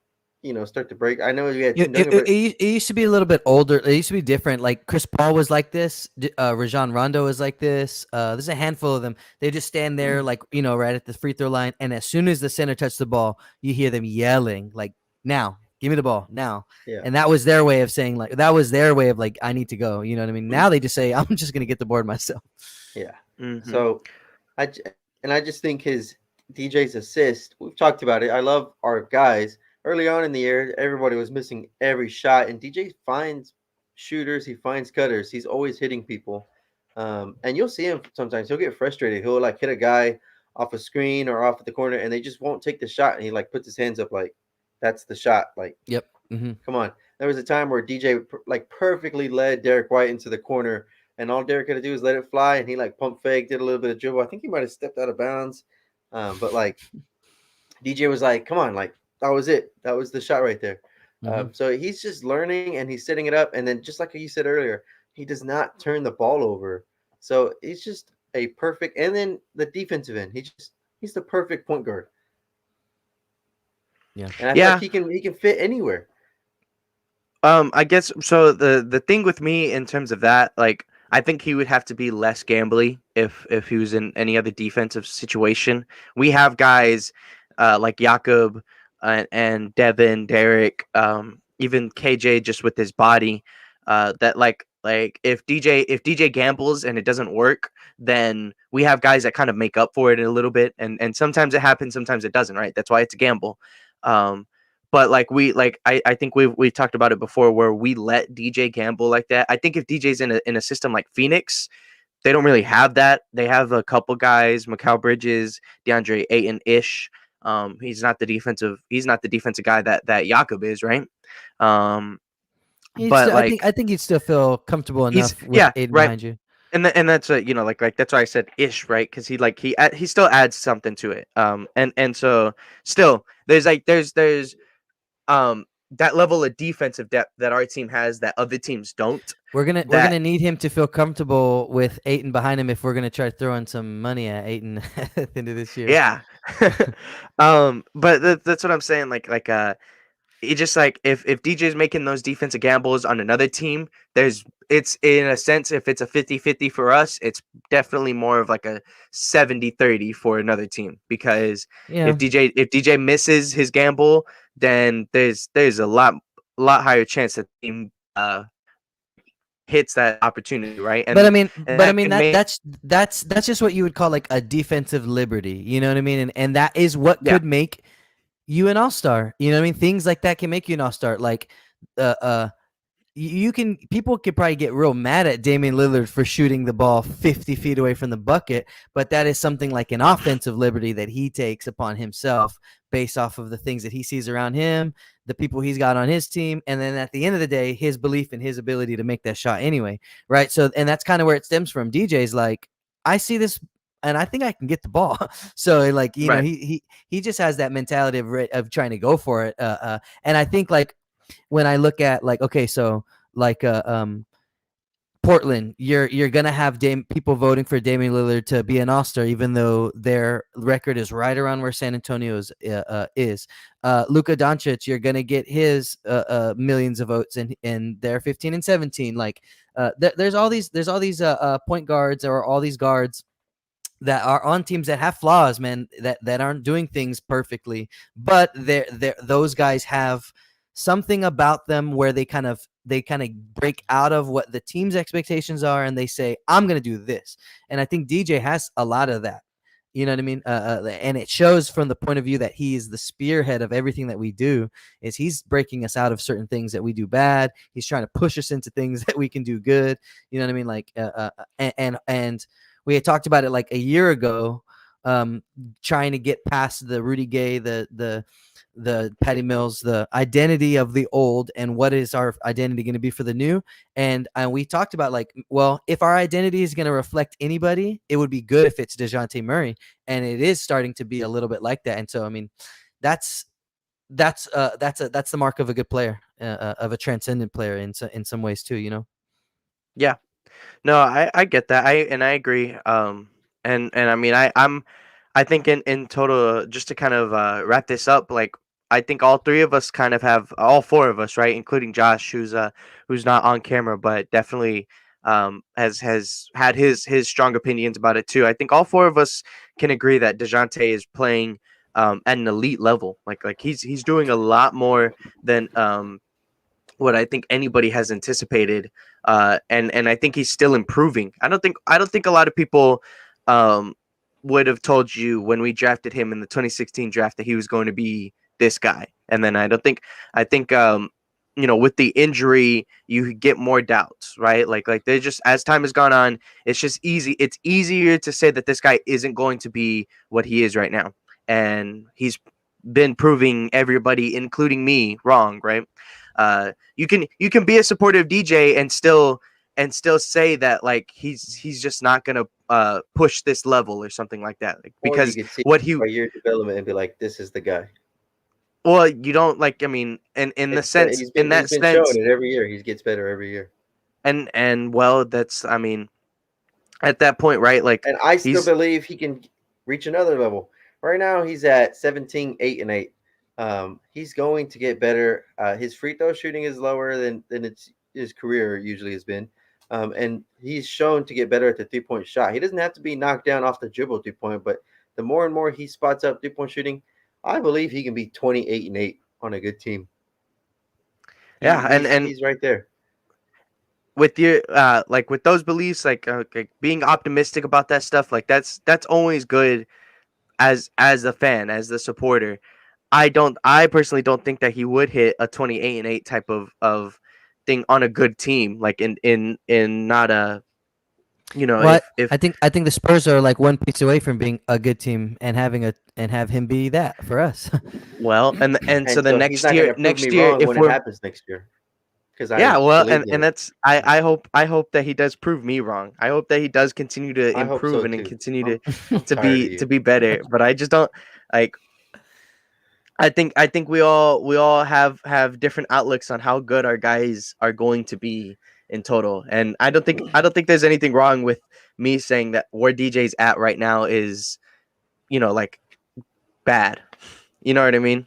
Speaker 2: start to break. I know you had
Speaker 3: it used to be a little bit older. It used to be different. Like Chris Paul was like this. Rajon Rondo was like this. There's a handful of them. They just stand there like, right at the free throw line. And as soon as the center touched the ball, you hear them yelling like, now Give me the ball now.
Speaker 2: Yeah.
Speaker 3: And that was their way of saying like I need to go. You know what I mean? Now they just say I'm just gonna get the board myself.
Speaker 2: Yeah.
Speaker 1: Mhm.
Speaker 2: So I just think his DJ's assist, we've talked about it. I love our guys. Early on in the year, everybody was missing every shot, and DJ finds shooters, he finds cutters. He's always hitting people. And you'll see him sometimes. He'll get frustrated. He'll like hit a guy off a screen or off at the corner, and they just won't take the shot. And he like puts his hands up like, that's the shot. Like,
Speaker 3: Yep. Mm-hmm.
Speaker 2: come on. There was a time where DJ like perfectly led Derek White into the corner, and all Derek had to do was let it fly, and he like pump fake, did a little bit of dribble. I think he might have stepped out of bounds, but like DJ was like, "Come on, like that was it. That was the shot right there."
Speaker 3: Mm-hmm.
Speaker 2: So he's just learning and he's setting it up, and then just like you said earlier, he does not turn the ball over. So he's just a perfect. And then the defensive end, he's the perfect point guard.
Speaker 3: Yeah.
Speaker 2: And I feel like he can fit anywhere.
Speaker 1: I guess so. The thing with me in terms of that, like, I think he would have to be less gambly if he was in any other defensive situation. We have guys like Jakob and Devin, Derek, even KJ, just with his body. That like if DJ gambles and it doesn't work, then we have guys that kind of make up for it a little bit, and sometimes it happens, sometimes it doesn't. Right? That's why it's a gamble. But I think we've talked about it before where we let DJ gamble like that. I think if DJ's in a system like Phoenix, they don't really have that. They have a couple guys, Mikal Bridges, DeAndre Ayton ish. He's not the defensive guy that Jakob is, right? But
Speaker 3: I think you'd still feel comfortable enough with Aiden
Speaker 1: right.
Speaker 3: behind you.
Speaker 1: And that's like that's why I said ish, right? Because he still adds something to it. And so still there's that level of defensive depth that our team has that other teams don't.
Speaker 3: We're gonna need him to feel comfortable with Ayton behind him if we're gonna try to throw in some money at Ayton at the end of this year.
Speaker 1: Yeah. But that's what I'm saying. It just like if DJ's making those defensive gambles on another team, it's in a sense, if it's a 50-50 for us, it's definitely more of like a 70-30 for another team, because if DJ misses his gamble, then there's a lot higher chance that the team hits that opportunity, right?
Speaker 3: That's just what you would call like a defensive liberty, you know what I mean? And that is what could make you an all-star. You know what I mean? Things like that can make you an all-star. Like people could probably get real mad at Damian Lillard for shooting the ball 50 feet away from the bucket, but that is something like an offensive liberty that he takes upon himself based off of the things that he sees around him, the people he's got on his team, and then at the end of the day, his belief in his ability to make that shot anyway, right? So, and that's kind of where it stems from. DJ's like, I see this and I think I can get the ball. So like, you know, he just has that mentality of trying to go for it. And I think like when I look at like, okay, so like Portland, you're gonna have people voting for Damian Lillard to be an all-star, even though their record is right around where San Antonio's is. Luka Doncic, you're gonna get his millions of votes, and they're 15 and 17. Like there's all these point guards or all these guards that are on teams that have flaws, man, that aren't doing things perfectly, but those guys have something about them where they kind of break out of what the team's expectations are, and they say, I'm going to do this. And I think DJ has a lot of that. You know what I mean? And it shows from the point of view that he is the spearhead of everything that we do. Is he's breaking us out of certain things that we do bad. He's trying to push us into things that we can do good. You know what I mean? Like, and we had talked about it like a year ago, trying to get past the Rudy Gay, the Patty Mills, the identity of the old, and what is our identity going to be for the new. And we talked about like, well, if our identity is going to reflect anybody, it would be good if it's Dejounte Murray, and it is starting to be a little bit like that. And so, I mean, that's the mark of a good player, of a transcendent player in some ways too, you know?
Speaker 1: Yeah. No, I get that. I agree. And I mean, I think in total, just to kind of wrap this up, like I think all three of us kind of have, all four of us, right, including Josh, who's not on camera, but definitely has had his strong opinions about it too. I think all four of us can agree that Dejounte is playing at an elite level. Like he's doing a lot more than what I think anybody has anticipated. And I think he's still improving. I don't think a lot of people would have told you when we drafted him in the 2016 draft that he was going to be this guy. And then I think with the injury you get more doubts, right? Like they just, as time has gone on, it's easier to say that this guy isn't going to be what he is right now. And he's been proving everybody, including me, wrong, right? You can be a supportive DJ and still say that like he's just not gonna push this level or something like that, like,
Speaker 2: Or you
Speaker 1: because
Speaker 2: could see
Speaker 1: what he
Speaker 2: by year development and be like, this is the guy.
Speaker 1: well, you don't, like, I mean, in the sense,
Speaker 2: He's
Speaker 1: in that
Speaker 2: been showing
Speaker 1: sense,
Speaker 2: it every year. He gets better every year.
Speaker 1: and well, that's, I mean, at that point, right? Like,
Speaker 2: And I still
Speaker 1: he's
Speaker 2: believe he can reach another level. Right now, he's at 17, 8, and 8. He's going to get better. His free throw shooting is lower than his career usually has been. And he's shown to get better at the 3-point shot. He doesn't have to be knocked down off the dribble 3-point, but the more and more he spots up 3-point shooting, I believe he can be 28 and 8 on a good team.
Speaker 1: yeah, and
Speaker 2: He's right there.
Speaker 1: with your like with those beliefs, like being optimistic about that stuff, like that's always good as a fan, as the supporter. I personally don't think that he would hit a 28 and 8 type of thing on a good team, like in not a,
Speaker 3: What
Speaker 1: if
Speaker 3: I think the Spurs are like one piece away from being a good team and have him be that for us.
Speaker 1: well, and so
Speaker 2: And
Speaker 1: the
Speaker 2: so he's not going to prove me wrong
Speaker 1: if
Speaker 2: when it
Speaker 1: we're
Speaker 2: happens next year. Because
Speaker 1: yeah,
Speaker 2: I
Speaker 1: well,
Speaker 2: believe in
Speaker 1: and
Speaker 2: it.
Speaker 1: that's, I hope that he does prove me wrong. I hope that he does continue to
Speaker 2: I hope
Speaker 1: improve
Speaker 2: so
Speaker 1: and
Speaker 2: too.
Speaker 1: continue
Speaker 2: I'm tired of you.
Speaker 1: to be better. But I just don't, like, I think we all have different outlooks on how good our guys are going to be in total. And I don't think there's anything wrong with me saying that where DJ's at right now is, like, bad. You know what I mean?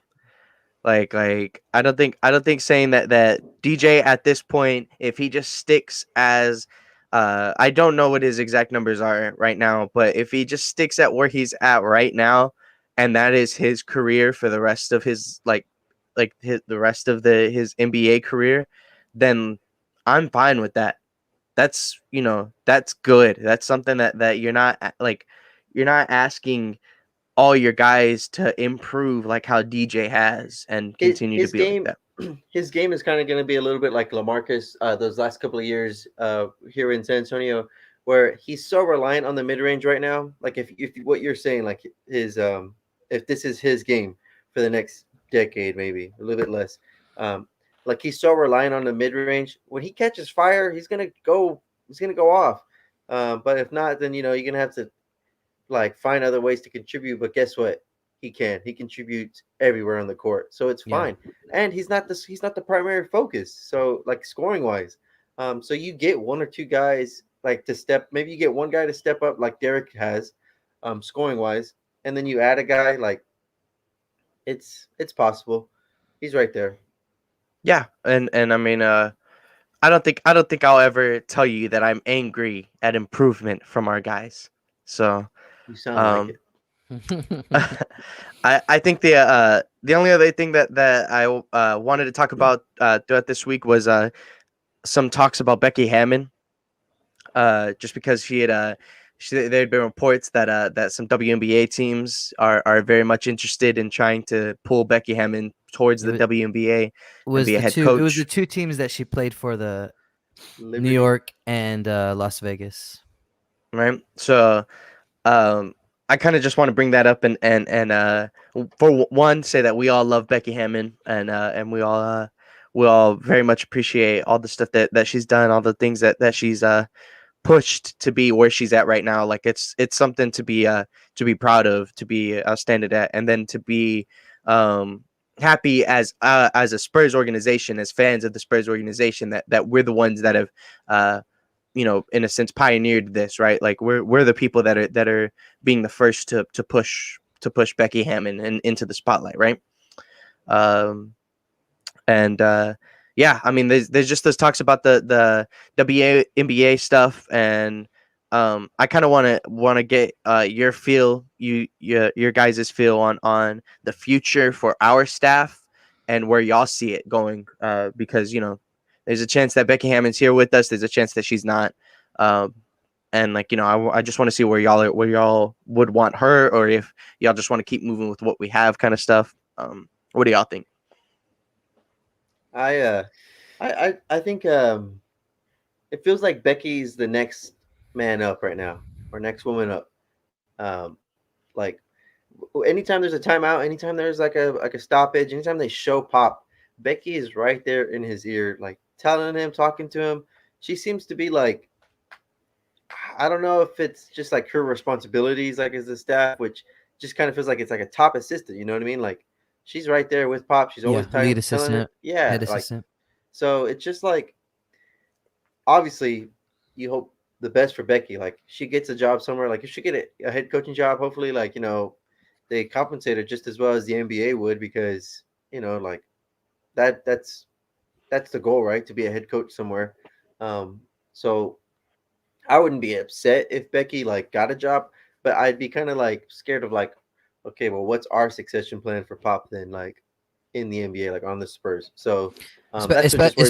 Speaker 1: Like I don't think saying that DJ at this point, if he just sticks as I don't know what his exact numbers are right now, but if he just sticks at where he's at right now, and that is his career for the rest of his, the rest of his NBA career, then I'm fine with that. That's, that's good. That's something that you're not, like, you're not asking all your guys to improve like how DJ has and continue to
Speaker 2: His
Speaker 1: be like
Speaker 2: game,
Speaker 1: that.
Speaker 2: his game is kind of going to be a little bit like LaMarcus those last couple of years here in San Antonio, where he's so reliant on the mid range right now. Like if what you're saying, like his if this is his game for the next decade, maybe a little bit less. Like he's so reliant on the mid range. When he catches fire, he's gonna go off. But if not, then you're gonna have to like find other ways to contribute. But guess what? He contributes everywhere on the court, so it's
Speaker 3: Yeah.
Speaker 2: fine. And he's not the primary focus. So like scoring wise, so you get one or two guys like to step. Maybe you get one guy to step up like Derek has, scoring wise, and then you add a guy like it's possible. He's right there.
Speaker 1: Yeah, and I mean, I don't think I'll ever tell you that I'm angry at improvement from our guys. So,
Speaker 2: You sound like
Speaker 1: um,
Speaker 2: it.
Speaker 1: I think the only other thing that I wanted to talk about throughout this week was some talks about Becky Hammon. Just because there had been reports that some WNBA teams are very much interested in trying to pull Becky Hammon towards
Speaker 3: It
Speaker 1: the
Speaker 3: was,
Speaker 1: WNBA and
Speaker 3: was
Speaker 1: be a
Speaker 3: the
Speaker 1: head
Speaker 3: two it was the
Speaker 1: coach.
Speaker 3: two teams that she played for, the New
Speaker 2: Liberty.
Speaker 3: York and Las Vegas.
Speaker 1: Right. So, I kind of just want to bring that up and for one, say that we all love Becky Hammon and we all very much appreciate all the stuff that she's done, all the things that she's pushed to be where she's at right now. Like it's something to be proud of, to be outstanding at, and then to be happy as a Spurs organization, as fans of the Spurs organization, that we're the ones that have in a sense pioneered this, right? Like we're the people that are being the first to push Becky Hammon into the spotlight, right? And yeah, I mean, there's just those talks about the WNBA stuff, and I kind of want to get your feel, your guys' feel on the future for our staff and where y'all see it going. Because there's a chance that Becky Hammon's here with us. There's a chance that she's not. And like I just want to see where y'all would want her, or if y'all just want to keep moving with what we have, kind of stuff. What do y'all think?
Speaker 2: I think it feels like Becky's the next man up right now, or next woman up. Like anytime there's a timeout, anytime there's like a stoppage, anytime they show Pop, Becky is right there in his ear, like telling him, talking to him. She seems to be like, I don't know if it's just like her responsibilities, like as the staff, which just kind of feels like it's like a top assistant. You know what I mean? Like she's right there with Pop. She's always
Speaker 3: Yeah, lead
Speaker 2: telling her,
Speaker 3: assistant,
Speaker 2: yeah,
Speaker 3: head
Speaker 2: like
Speaker 3: assistant.
Speaker 2: so. It's just like obviously you hope the best for Becky. Like she gets a job somewhere. Like if she get a head coaching job, hopefully, like they compensate her just as well as the NBA would, because like that's the goal, right? To be a head coach somewhere. So I wouldn't be upset if Becky like got a job, but I'd be kind of like scared of like, okay, well, what's our succession plan for Pop then, like in the NBA, like on the Spurs? So that's what just worries me.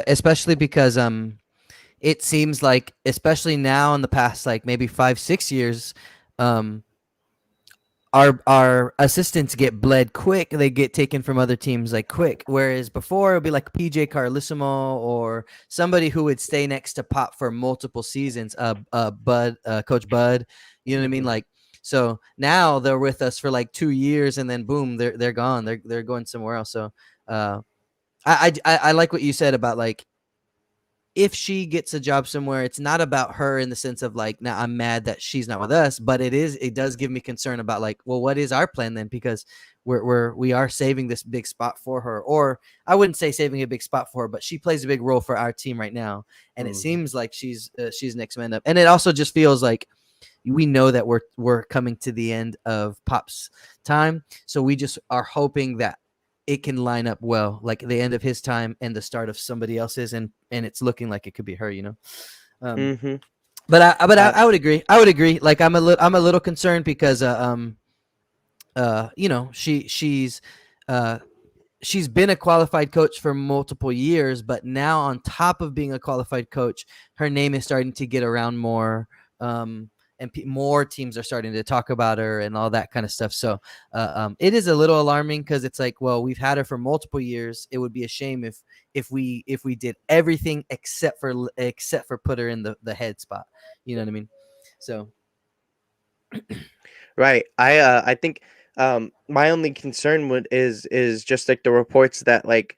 Speaker 3: Especially because it seems like, especially now in the past like maybe 5-6 years, um our assistants get bled quick. They get taken from other teams like quick. Whereas before it'd be like PJ Carlissimo or somebody who would stay next to Pop for multiple seasons. Coach Bud, you know what I mean?
Speaker 2: Mhm.
Speaker 3: Like, so now they're with us for like 2 years, and then boom, they're gone. They're going somewhere else. So, I like what you said about like, if she gets a job somewhere, it's not about her in the sense of like, now I'm mad that she's not with us, but it does give me concern about like, well, what is our plan then? Because we are saving this big spot for her, or I wouldn't say saving a big spot for her, but she plays a big role for our team right now, and it
Speaker 2: Mhm.
Speaker 3: seems like she's next man up, and it also just feels like we know that we're coming to the end of Pop's time, so we just are hoping that it can line up well, like the end of his time and the start of somebody else's, and it's looking like it could be her. Um,
Speaker 1: Mm-hmm.
Speaker 3: but I would agree. I would agree. Like I'm a little concerned because uh she's been a qualified coach for multiple years, but now on top of being a qualified coach, her name is starting to get around more. And more teams are starting to talk about her and all that kind of stuff. So it is a little alarming because it's like, well, we've had her for multiple years. It would be a shame if we did everything except for put her in the head spot. You know what I mean? So
Speaker 1: Right. I think my only concern is just like the reports that like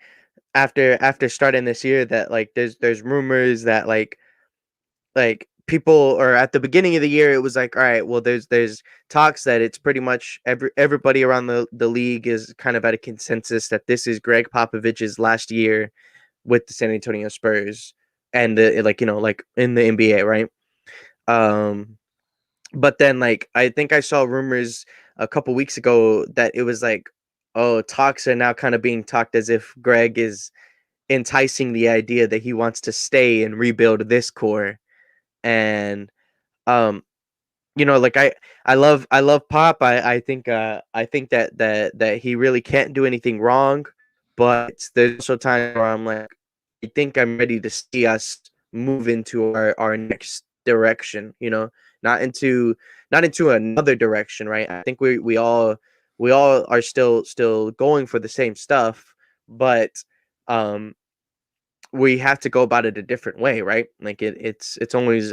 Speaker 1: after starting this year, that like there's rumors that like people, or at the beginning of the year it was like, all right, well, there's talks that it's pretty much everybody around the league is kind of at a consensus that this is Greg Popovich's last year with the San Antonio Spurs, and like like in the NBA, right? Um but then like I think I saw rumors a couple weeks ago that it was like, oh, talks are now kind of being talked as if Greg is enticing the idea that he wants to stay and rebuild this core. And um like I love Pop. I think that he really can't do anything wrong, but there's also times where I'm like, I think I'm ready to see us move into our next direction, not into not into another direction, right? I think we all are still going for the same stuff, but um we have to go about it a different way, right? Like it's always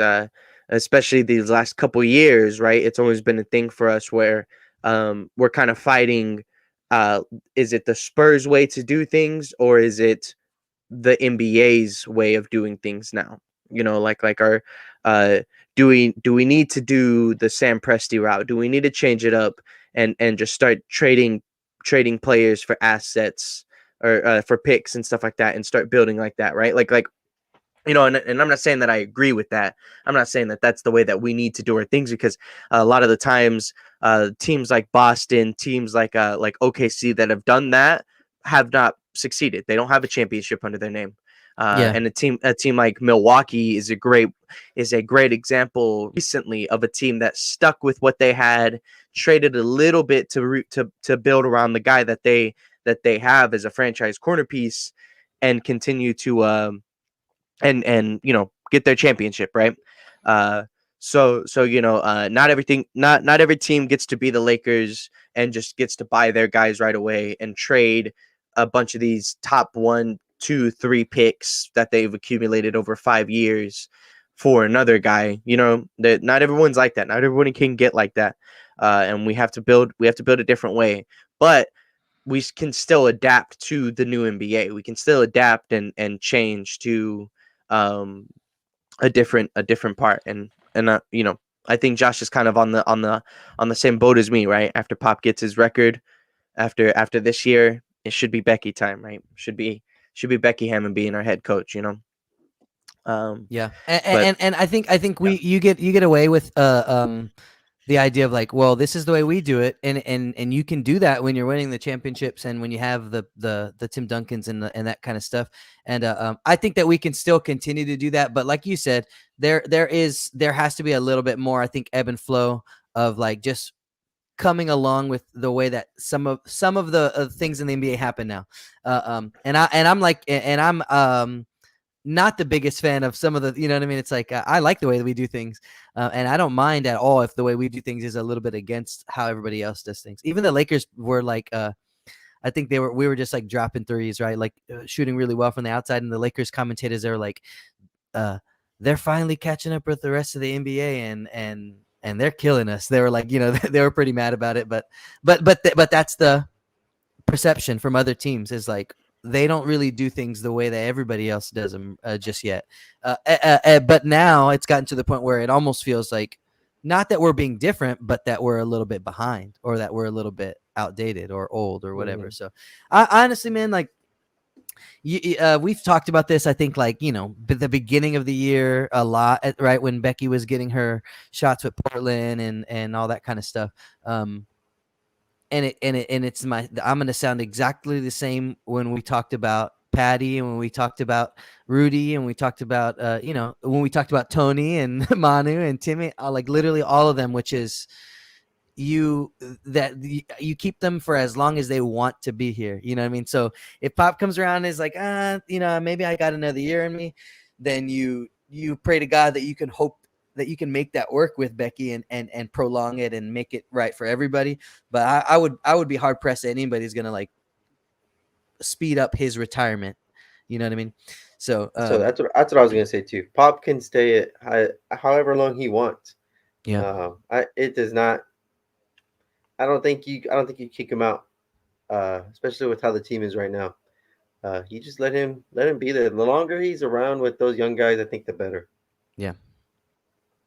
Speaker 1: especially these last couple years, right? It's always been a thing for us where we're kind of fighting, uh is it the Spurs way to do things, or is it the NBA's way of doing things now? Like our uh do we need to do the Sam Presti route? Do we need to change it up and just start trading players for assets, or for picks and stuff like that, and start building like that, right? Like and I'm not saying that I agree with that. I'm not saying that that's the way that we need to do our things, because a lot of the times, teams like Boston, teams like OKC that have done that have not succeeded. They don't have a championship under their name.
Speaker 3: Yeah.
Speaker 1: And a team like Milwaukee is a great example recently of a team that stuck with what they had, traded a little bit to build around the guy that they have as a franchise corner piece, and continue to and get their championship, right? uh so not every team gets to be the Lakers and just gets to buy their guys right away and trade a bunch of these top 1, 2, 3 picks that they've accumulated over 5 years for another guy. That not everyone's like that. Not everyone can get like that. And we have to build a different way. But we can still adapt to the new NBA. We can still adapt and change to um, a different part. And I think Josh is kind of on the same boat as me, right? After Pop gets his record, after this year, it should be Becky time, right? Should be Becky Hammon being our head coach.
Speaker 3: Yeah,
Speaker 1: But
Speaker 3: and I think
Speaker 1: yeah.
Speaker 3: you get away with the idea of like, well, this is the way we do it, and you can do that when you're winning the championships and when you have the Tim Duncans and that kind of stuff. And I think that we can still continue to do that, but like you said, there has to be a little bit more, I think, ebb and flow of like just coming along with the way that some of the things in the NBA happen now. I'm not the biggest fan of some of the, you know what I mean? It's like, I like the way that we do things. And I don't mind at all if the way we do things is a little bit against how everybody else does things. Even the Lakers were like, I think we were just like dropping threes, right? Like shooting really well from the outside. And the Lakers commentators, they were like, they're finally catching up with the rest of the NBA and they're killing us. They were like, they were pretty mad about it, but that's the perception from other teams, is like they don't really do things the way that everybody else does them just yet. But now it's gotten to the point where it almost feels like not that we're being different, but that we're a little bit behind, or that we're a little bit outdated or old or whatever.
Speaker 2: Mhm.
Speaker 3: So I honestly, man, like we've talked about this, I think, like, the beginning of the year a lot, right when Becky was getting her shots with Portland and all that kind of stuff. I'm going to sound exactly the same when we talked about Patty and when we talked about Rudy and we talked about when we talked about Tony and Manu and Timmy, like literally all of them, which is you keep them for as long as they want to be here. You know what I mean? So if Pop comes around and is like, maybe I got another year in me, then you pray to God that you can hope that you can make that work with Becky and prolong it and make it right for everybody. But I would be hard pressed that anybody's gonna like speed up his retirement. You know what I mean? So
Speaker 2: So that's what I was gonna say too. Pop can stay at however long he wants.
Speaker 3: yeah.
Speaker 2: It does not. I don't think you kick him out, especially with how the team is right now. You just let him be there. The longer he's around with those young guys, I think the better.
Speaker 3: Yeah.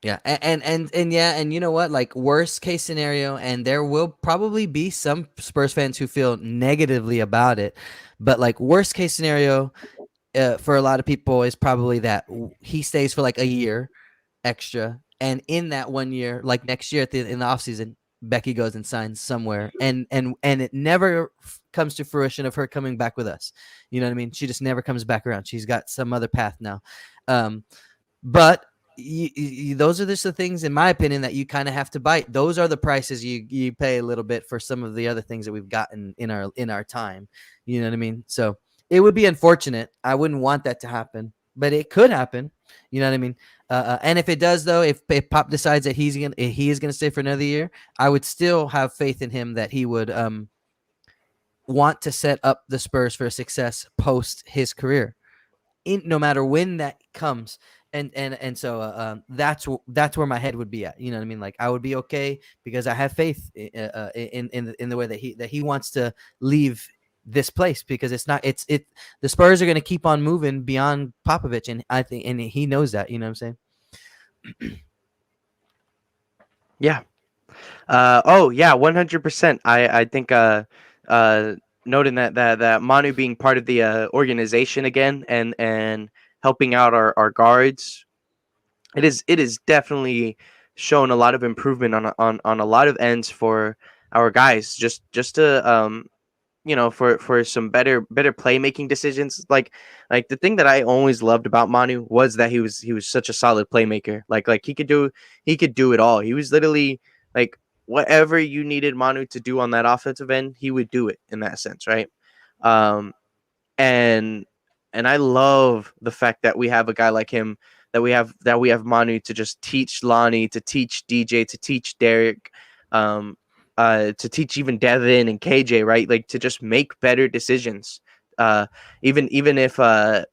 Speaker 3: Yeah, and you know what? Like, worst case scenario, and there will probably be some Spurs fans who feel negatively about it, but like worst case scenario, for a lot of people is probably that he stays for like a year extra, and in that 1 year, like next year in the offseason, Becky goes and signs somewhere, and it never comes to fruition of her coming back with us. You know what I mean? She just never comes back around. She's got some other path now. But those are just the things, in my opinion, that you kind of have to bite. Those are the prices you pay a little bit for some of the other things that we've gotten in our time. You know what I mean? So it would be unfortunate. I wouldn't want that to happen, but it could happen. You know what I mean? And if it does, though, if Pop decides that he is gonna stay for another year, I would still have faith in him that he would want to set up the Spurs for success post his career, no matter when that comes. And so that's where my head would be at. You know what I mean? Like, I would be okay because I have faith in the way that he wants to leave this place, because the Spurs are going to keep on moving beyond Popovich, and I think, and he knows that. You know what I'm saying?
Speaker 1: Yeah. Oh yeah, 100%. I think noting that Manu being part of the organization again and helping out our guards, it is definitely shown a lot of improvement on a lot of ends for our guys. Just to for some better playmaking decisions. Like the thing that I always loved about Manu was that he was such a solid playmaker. Like he could do it all. He was literally like whatever you needed Manu to do on that offensive end, he would do it in that sense, right? Um, and I love the fact that we have a guy like him, that we have Manu to just teach Lonnie, to teach DJ, to teach Derek, um, to teach even Devin and KJ, right? Like to just make better decisions. Even if or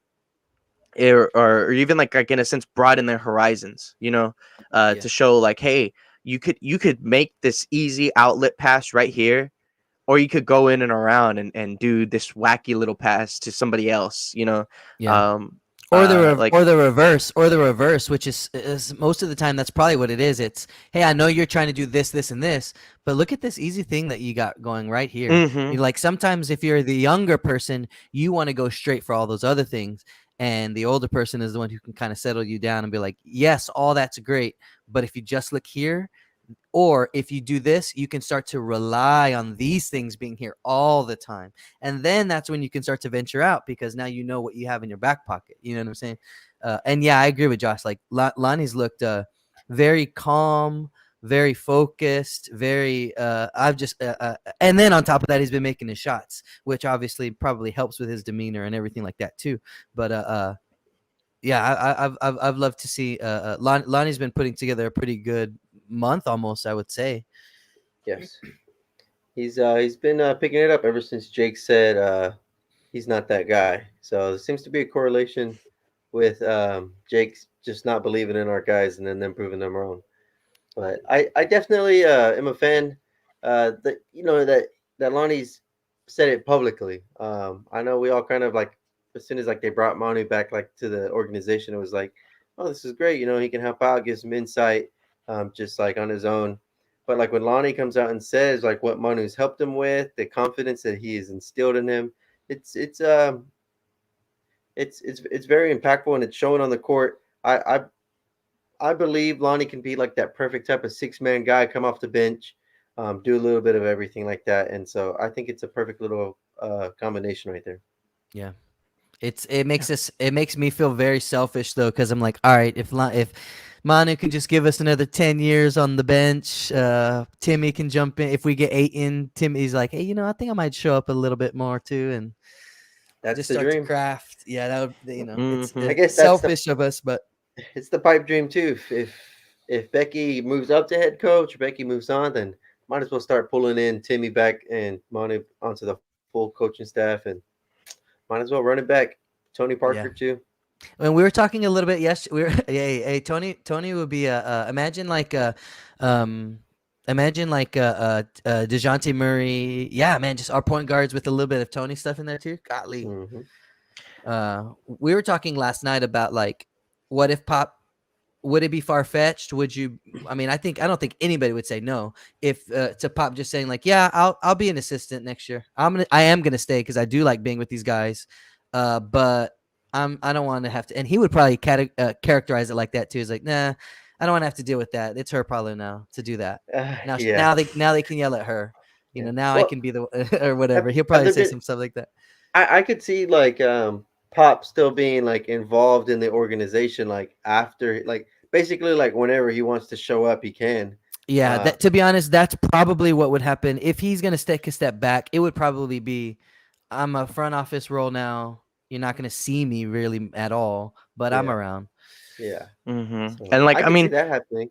Speaker 1: even like in a sense broaden their horizons,
Speaker 3: Yeah.
Speaker 1: to show like, hey, you could make this easy outlet pass right here, or you could go in and around and do this wacky little pass to somebody else,
Speaker 3: Yeah.
Speaker 1: um
Speaker 3: Or the
Speaker 1: like
Speaker 3: reverse, which is most of the time that's probably what it is. It's, hey, I know you're trying to do this, this, and this, but look at this easy thing that you got going right here.
Speaker 1: mhm,
Speaker 3: Like sometimes if you're the younger person, you want to go straight for all those other things, and the older person is the one who can kind of settle you down and be like, yes, all that's great, but if you just look here, or if you do this, you can start to rely on these things being here all the time. And then that's when you can start to venture out, because now you know what you have in your back pocket. You know what I'm saying? And yeah, I agree with Josh. Like Lonnie's looked very calm, very focused, very and then on top of that, he's been making his shots, which obviously probably helps with his demeanor and everything like that too. But yeah, I've loved to see Lonnie's been putting together a pretty good month, almost, I would say.
Speaker 2: Yes, he's been picking it up ever since Jake said he's not that guy. So there seems to be a correlation with Jake just not believing in our guys and then them proving them wrong. But I definitely am a fan. That that Lonnie's said it publicly. I know we all kind of like, as soon as like they brought Manu back like to the organization, it was like, oh, this is great. He can help out, give some insight, just like on his own. But like when Lonnie comes out and says like what Manu's helped him with, the confidence that he has instilled in him, it's it's um it's very impactful and it's showing on the court. I believe Lonnie can be like that perfect type of 6-man guy, come off the bench, do a little bit of everything like that. And so I think it's a perfect little combination right there.
Speaker 3: Yeah. It makes me feel very selfish though, because I'm like, all right, if Manu can just give us another 10 years on the bench, Timmy can jump in. If we get 8 in, Timmy's like, hey, I think I might show up a little bit more too, and
Speaker 2: That's
Speaker 3: just
Speaker 2: the
Speaker 3: start to
Speaker 2: dream.
Speaker 3: craft. Yeah, that would, it's
Speaker 1: mhm.
Speaker 2: I guess
Speaker 3: selfish of us, but
Speaker 2: it's the pipe dream too. If Becky moves up to head coach, or Becky moves on, then might as well start pulling in Timmy back and Manu onto the full coaching staff, and might as well run it back. Tony Parker
Speaker 3: yeah.
Speaker 2: too.
Speaker 3: When we were talking a little bit, yes, we were. Hey, Tony would be um, imagine like Dejounte Murray. Yeah, man, just our point guards with a little bit of Tony stuff in there too. Golly.
Speaker 2: Hmm.
Speaker 3: We were talking last night about like, what if Pop? Would it be far fetched? Would you? I mean, I don't think anybody would say no if to Pop just saying like, yeah, I'll be an assistant next year. I am gonna stay because I do like being with these guys, but I don't want to have to. And he would probably characterize it like that too. He's like, nah, I don't want to have to deal with that. It's her problem now to do that.
Speaker 2: Yeah,
Speaker 3: Now they can yell at her.
Speaker 2: yeah.
Speaker 3: Now I
Speaker 2: Well,
Speaker 3: can be the or whatever. He'll
Speaker 2: have
Speaker 3: probably
Speaker 2: there
Speaker 3: say
Speaker 2: been?
Speaker 3: some stuff like that.
Speaker 2: I could see like Pop still being like involved in the organization, like after, like basically like whenever he wants to show up, he can.
Speaker 3: Yeah,
Speaker 2: Uh,
Speaker 3: to be honest, that's probably what would happen if he's gonna take a step back. It would probably be, I'm a front office role now. You're not gonna see me really at all, but I'm
Speaker 2: yeah,
Speaker 3: around.
Speaker 2: yeah.
Speaker 1: Mhm.
Speaker 2: So
Speaker 1: And like
Speaker 2: I
Speaker 1: I
Speaker 2: could see
Speaker 1: mean,
Speaker 2: that happening.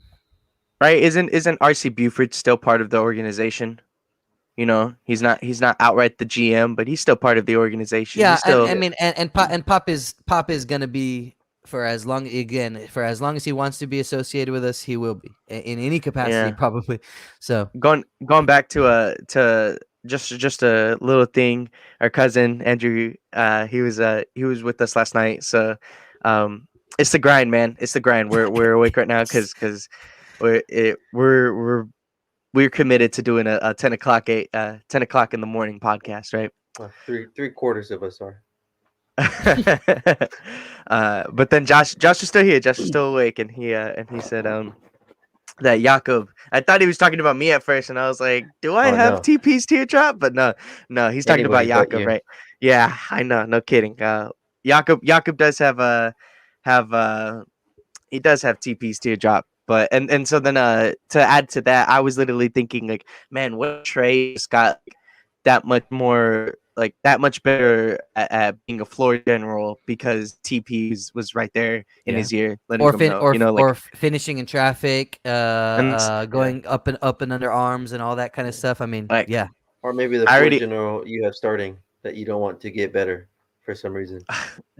Speaker 1: right? Isn't RC Buford still part of the organization? He's not outright the GM, but he's still part of the organization.
Speaker 3: Yeah,
Speaker 1: He's
Speaker 3: and
Speaker 1: still
Speaker 3: I
Speaker 2: Yeah,
Speaker 3: mean, and Pop is gonna be for as long as he wants to be associated with us, he will be in any capacity
Speaker 1: yeah.
Speaker 3: probably. So
Speaker 1: Going back to just a little thing. Our cousin Andrew, he was with us last night. So, it's the grind, man. It's the grind. We're awake right now because we're committed to doing a 10 o'clock in the morning podcast, right?
Speaker 2: three quarters of us are.
Speaker 1: But then Josh is still here. Josh is still awake, and he said, that Jakob. I thought he was talking about me at first, and I was like, "Do I
Speaker 2: Oh
Speaker 1: have
Speaker 2: no,
Speaker 1: TP's teardrop?" But no, no, he's talking about
Speaker 2: anybody but
Speaker 1: Jakob,
Speaker 2: you.
Speaker 1: right? Yeah, I know, no kidding. Jakob does have he does have TP's teardrop, but and so then to add to that, I was literally thinking like, man, what Trey just got that much more that much better at being a floor general because TP was right there in
Speaker 3: Yeah.
Speaker 1: his ear, letting him know, like
Speaker 3: Finishing in traffic,
Speaker 1: and
Speaker 2: Yeah,
Speaker 3: going up and under arms and all that kind of stuff. I mean,
Speaker 1: like
Speaker 3: yeah.
Speaker 2: or maybe the
Speaker 1: I
Speaker 2: floor
Speaker 1: already
Speaker 2: general you have starting that you don't want to get better for some reason.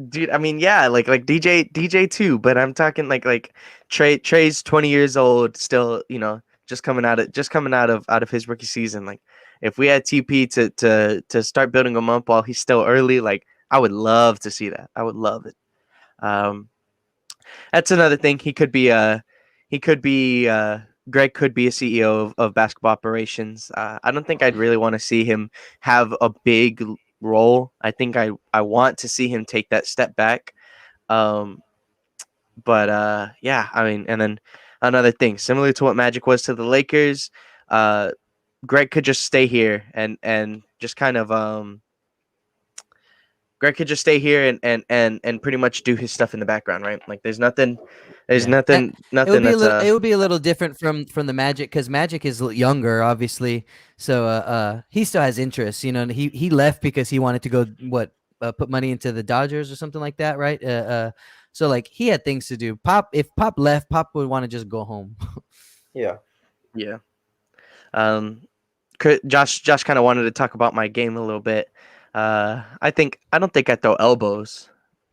Speaker 1: dude, I mean, yeah, like DJ too, but I'm talking like Trey's 20 years old, still, just coming out of his rookie season. Like, if we had TP to start building him up while he's still early, like I would love to see that. I would love it. Um, that's another thing. He could be Greg could be a CEO of basketball operations. I don't think I'd really want to see him have a big role. I think I want to see him take that step back. Um, but yeah, I mean, and then another thing, similar to what Magic was to the Lakers, uh, Greg could just stay here and just kind of Greg could just stay here and pretty much do his stuff in the background, right? Like there's
Speaker 3: Yeah,
Speaker 1: nothing that's
Speaker 3: it would be a little different from the Magic because Magic is younger, obviously. So he still has interest. You know, and he left because he wanted to go put money into the Dodgers or something like that, right? So like he had things to do. If Pop left, Pop would want to just go home.
Speaker 2: Yeah,
Speaker 1: yeah. Um, Josh kind of wanted to talk about my game a little bit. I don't think I throw elbows.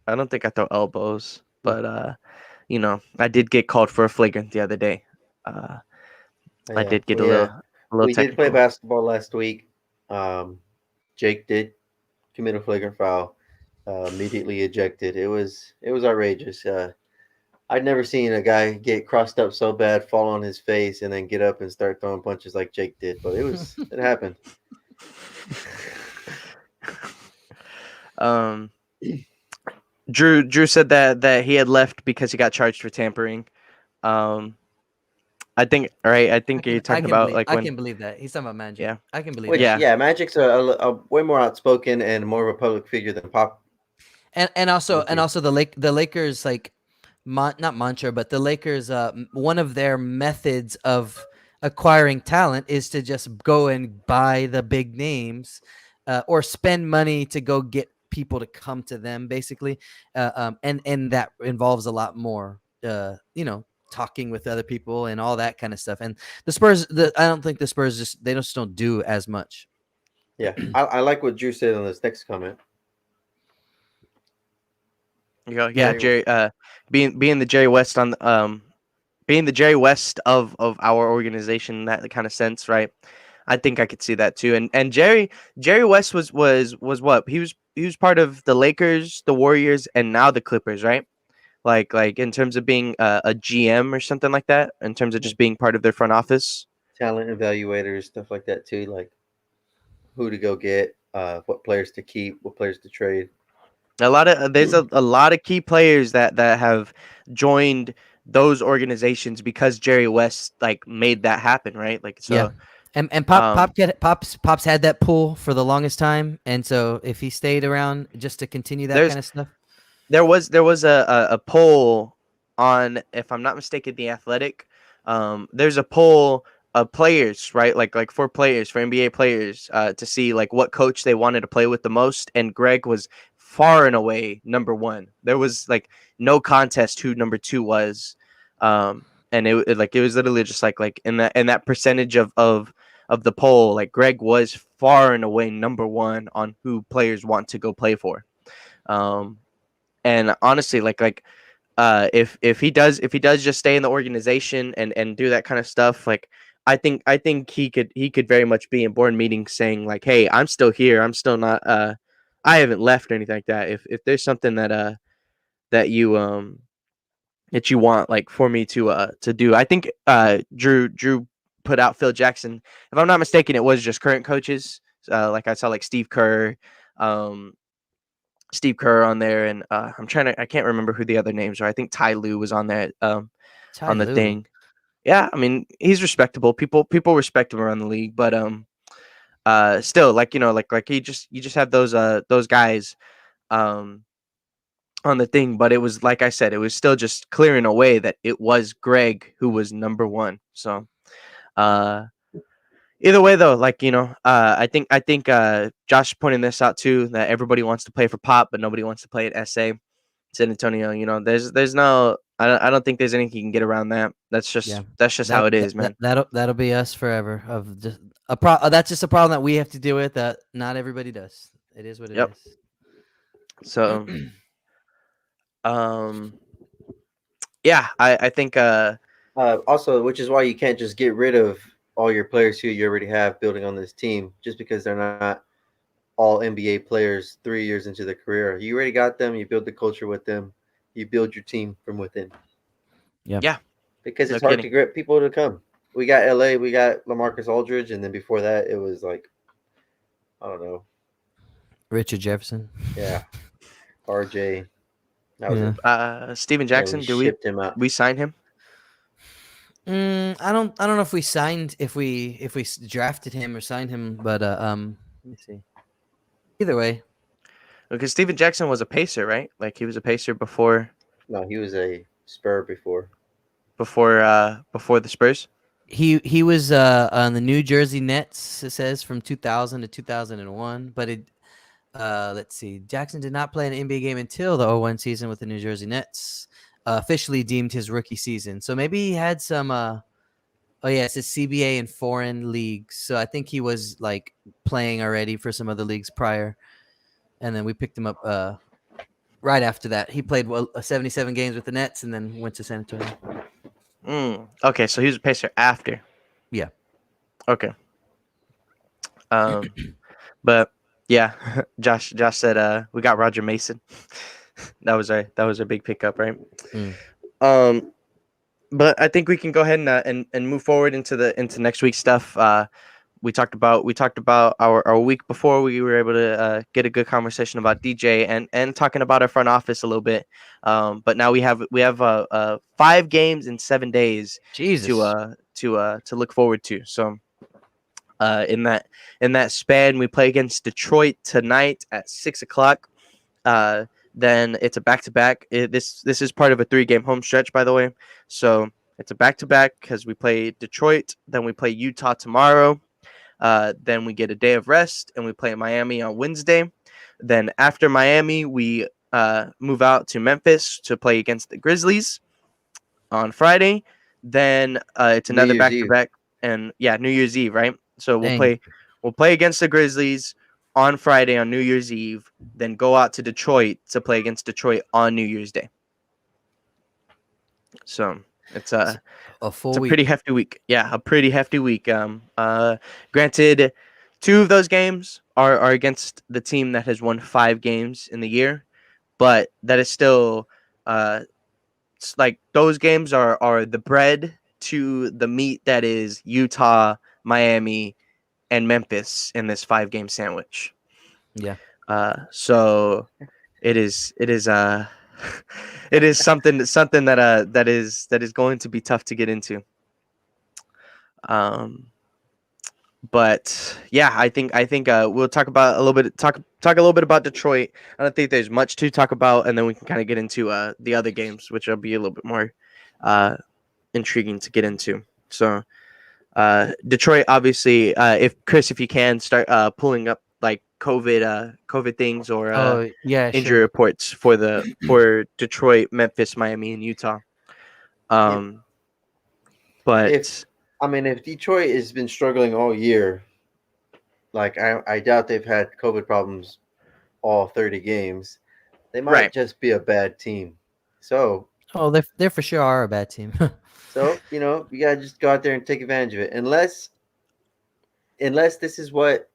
Speaker 1: I don't think I throw elbows, but I did get called for a flagrant the other day. Uh, I
Speaker 2: yeah.
Speaker 1: did get a little
Speaker 2: We did play
Speaker 1: technical.
Speaker 2: basketball last week. Um, Jake did commit a flagrant foul. Immediately ejected. It was outrageous. I'd never seen a guy get crossed up so bad, fall on his face, and then get up and start throwing punches like Jake did. But it happened.
Speaker 1: um, Drew said that he had left because he got charged for tampering. Um, I think right. I think you're talking about like
Speaker 3: I
Speaker 1: when
Speaker 3: can believe that he's talking about Magic.
Speaker 1: yeah
Speaker 3: I can believe
Speaker 2: Which,
Speaker 3: that.
Speaker 1: yeah.
Speaker 2: yeah, Magic's a way more outspoken and more of a public figure than Pop would
Speaker 3: And
Speaker 2: be.
Speaker 3: also the Lakers like not mantra, but the Lakers one of their methods of acquiring talent is to just go and buy the big names or spend money to go get people to come to them basically, and that involves a lot more talking with other people and all that kind of stuff. And the Spurs, I don't think the Spurs they just don't do as much.
Speaker 2: Yeah, I like what Drew said on this next comment.
Speaker 1: Yeah,
Speaker 2: Jerry,
Speaker 1: Jerry. Being the Jerry West being the Jerry West of our organization in that kind of sense, right? I think I could see that too. And Jerry West was what he was part of the Lakers, the Warriors, and now the Clippers, right? Like in terms of being a GM or something like that. In terms of just being part of their front office.
Speaker 2: talent evaluators, stuff like that too, like who to go get, what players to keep, what players to trade.
Speaker 1: A lot of there's a lot of key players that have joined those organizations because Jerry West like made that happen, right? Like
Speaker 3: Yeah.
Speaker 1: so
Speaker 3: And
Speaker 1: um
Speaker 3: Pop's had that pull for the longest time, and so if he stayed around just to continue that
Speaker 1: there's
Speaker 3: kind of stuff.
Speaker 1: there was a poll on, if I'm not mistaken, the Athletic. There's a poll of players, right? Like for players, for NBA players, to see like what coach they wanted to play with the most, and Greg was far and away number one. There was like no contest who number two was, and it was literally just like in that percentage of the poll, like Greg was far and away number one on who players want to go play for. Um, and honestly, if he does just stay in the organization and do that kind of stuff, like I think he could very much be in board meetings saying like, hey, I'm still here, I'm still not I haven't left or anything like that. If there's something that that you want like for me to do, I think Drew put out Phil Jackson. If I'm not mistaken, it was just current coaches. Like I saw like um Steve Kerr on there, and I can't remember who the other names are. I think Ty Lue was on there
Speaker 3: Ty
Speaker 1: on the
Speaker 3: Lue.
Speaker 1: thing. Yeah, I mean, he's respectable. People respect him around the league, but still, like like you just have those guys um on the thing, but it was like I said, it was still just clearing away that it was Greg who was number one. So uh either way though, like I think Josh pointing this out too, that everybody wants to play for Pop, but nobody wants to play at SA. San Antonio, there's no I don't think there's anything you can get around that.
Speaker 3: Yeah,
Speaker 1: That's just how it is, man.
Speaker 3: that'll be us forever. Of just that's just a problem that we have to deal with. That not everybody does. It is what it
Speaker 1: Yep. So
Speaker 3: is.
Speaker 1: um yeah, I think
Speaker 2: Also, which is why you can't just get rid of all your players who you already have building on this team just because they're not all NBA players 3 years into their career. You already got them. You build the culture with them. You build your team from within.
Speaker 1: yeah,
Speaker 2: Because
Speaker 1: no
Speaker 2: it's hard to
Speaker 1: kidding.
Speaker 2: get people to come. We got LA. We got LaMarcus Aldridge, and then before that, it was like I don't know.
Speaker 3: Richard Jefferson.
Speaker 2: Yeah, RJ. That was
Speaker 3: Yeah.
Speaker 2: it.
Speaker 1: Steven
Speaker 2: And we
Speaker 1: Jackson, do
Speaker 2: shipped him out.
Speaker 1: we sign him?
Speaker 3: I don't know if we signed if we drafted him or signed him, but let me see. Either way,
Speaker 1: Because Steven Jackson was a Pacer, right? Like he was a Pacer before
Speaker 2: No, he was a Spur before.
Speaker 1: before the Spurs.
Speaker 3: he was on the New Jersey Nets. It says from 2000 to 2001, but it let's see. Jackson did not play an NBA game until the 01 season with the New Jersey Nets. Officially deemed his rookie season. So maybe he had some oh yeah, it says CBA and foreign leagues. So I think he was like playing already for some other leagues prior. And then we picked him up right after that. He played 77 games with the Nets and then went to San Antonio.
Speaker 1: Okay, so he was a Pacer after.
Speaker 3: Yeah.
Speaker 1: Okay. But yeah, Josh said we got Roger Mason. that was our big pickup, right? But I think we can go ahead and move forward into next week's stuff. We talked about our week before. We were able to get a good conversation about DJ and talking about our front office a little bit. But now we have 5 games in 7 days
Speaker 3: Jesus.
Speaker 1: to look forward to. So in that span, we play against Detroit tonight at 6:00. Then it's a back-to-back. This is part of a 3-game home stretch, by the way. So it's a back-to-back because we play Detroit, then we play Utah tomorrow. Then we get a day of rest, and we play Miami on Wednesday. Then after Miami, we move out to Memphis to play against the Grizzlies on Friday. Then it's
Speaker 2: New
Speaker 1: another
Speaker 2: Year's Eve.
Speaker 1: back-to-back, and yeah, New Year's Eve, right? So
Speaker 3: Dang.
Speaker 1: we'll play against the Grizzlies on Friday on New Year's Eve, then go out to Detroit to play against Detroit on New Year's Day. So it's
Speaker 3: a full
Speaker 1: it's a
Speaker 3: week.
Speaker 1: pretty hefty week. Yeah, a pretty hefty week. Granted, 2 of those games are against the team that has won 5 games in the year, but that is still it's like those games are the bread to the meat that is Utah, Miami, and Memphis in this 5-game sandwich.
Speaker 3: Yeah.
Speaker 1: So it is it is something that is going to be tough to get into. But yeah, I think we'll talk about a little bit talk a little bit about Detroit. I don't think there's much to talk about, and then we can kind of get into the other games, which will be a little bit more intriguing to get into. So Detroit, obviously, if you can start pulling up like COVID things or injury
Speaker 3: sure.
Speaker 1: reports for Detroit, Memphis, Miami, and Utah. But
Speaker 2: if Detroit has been struggling all year, like I doubt they've had COVID problems all 30 games. They might just be a bad team. So
Speaker 3: they for sure are a bad team.
Speaker 2: So, you gotta just go out there and take advantage of it. Unless this is what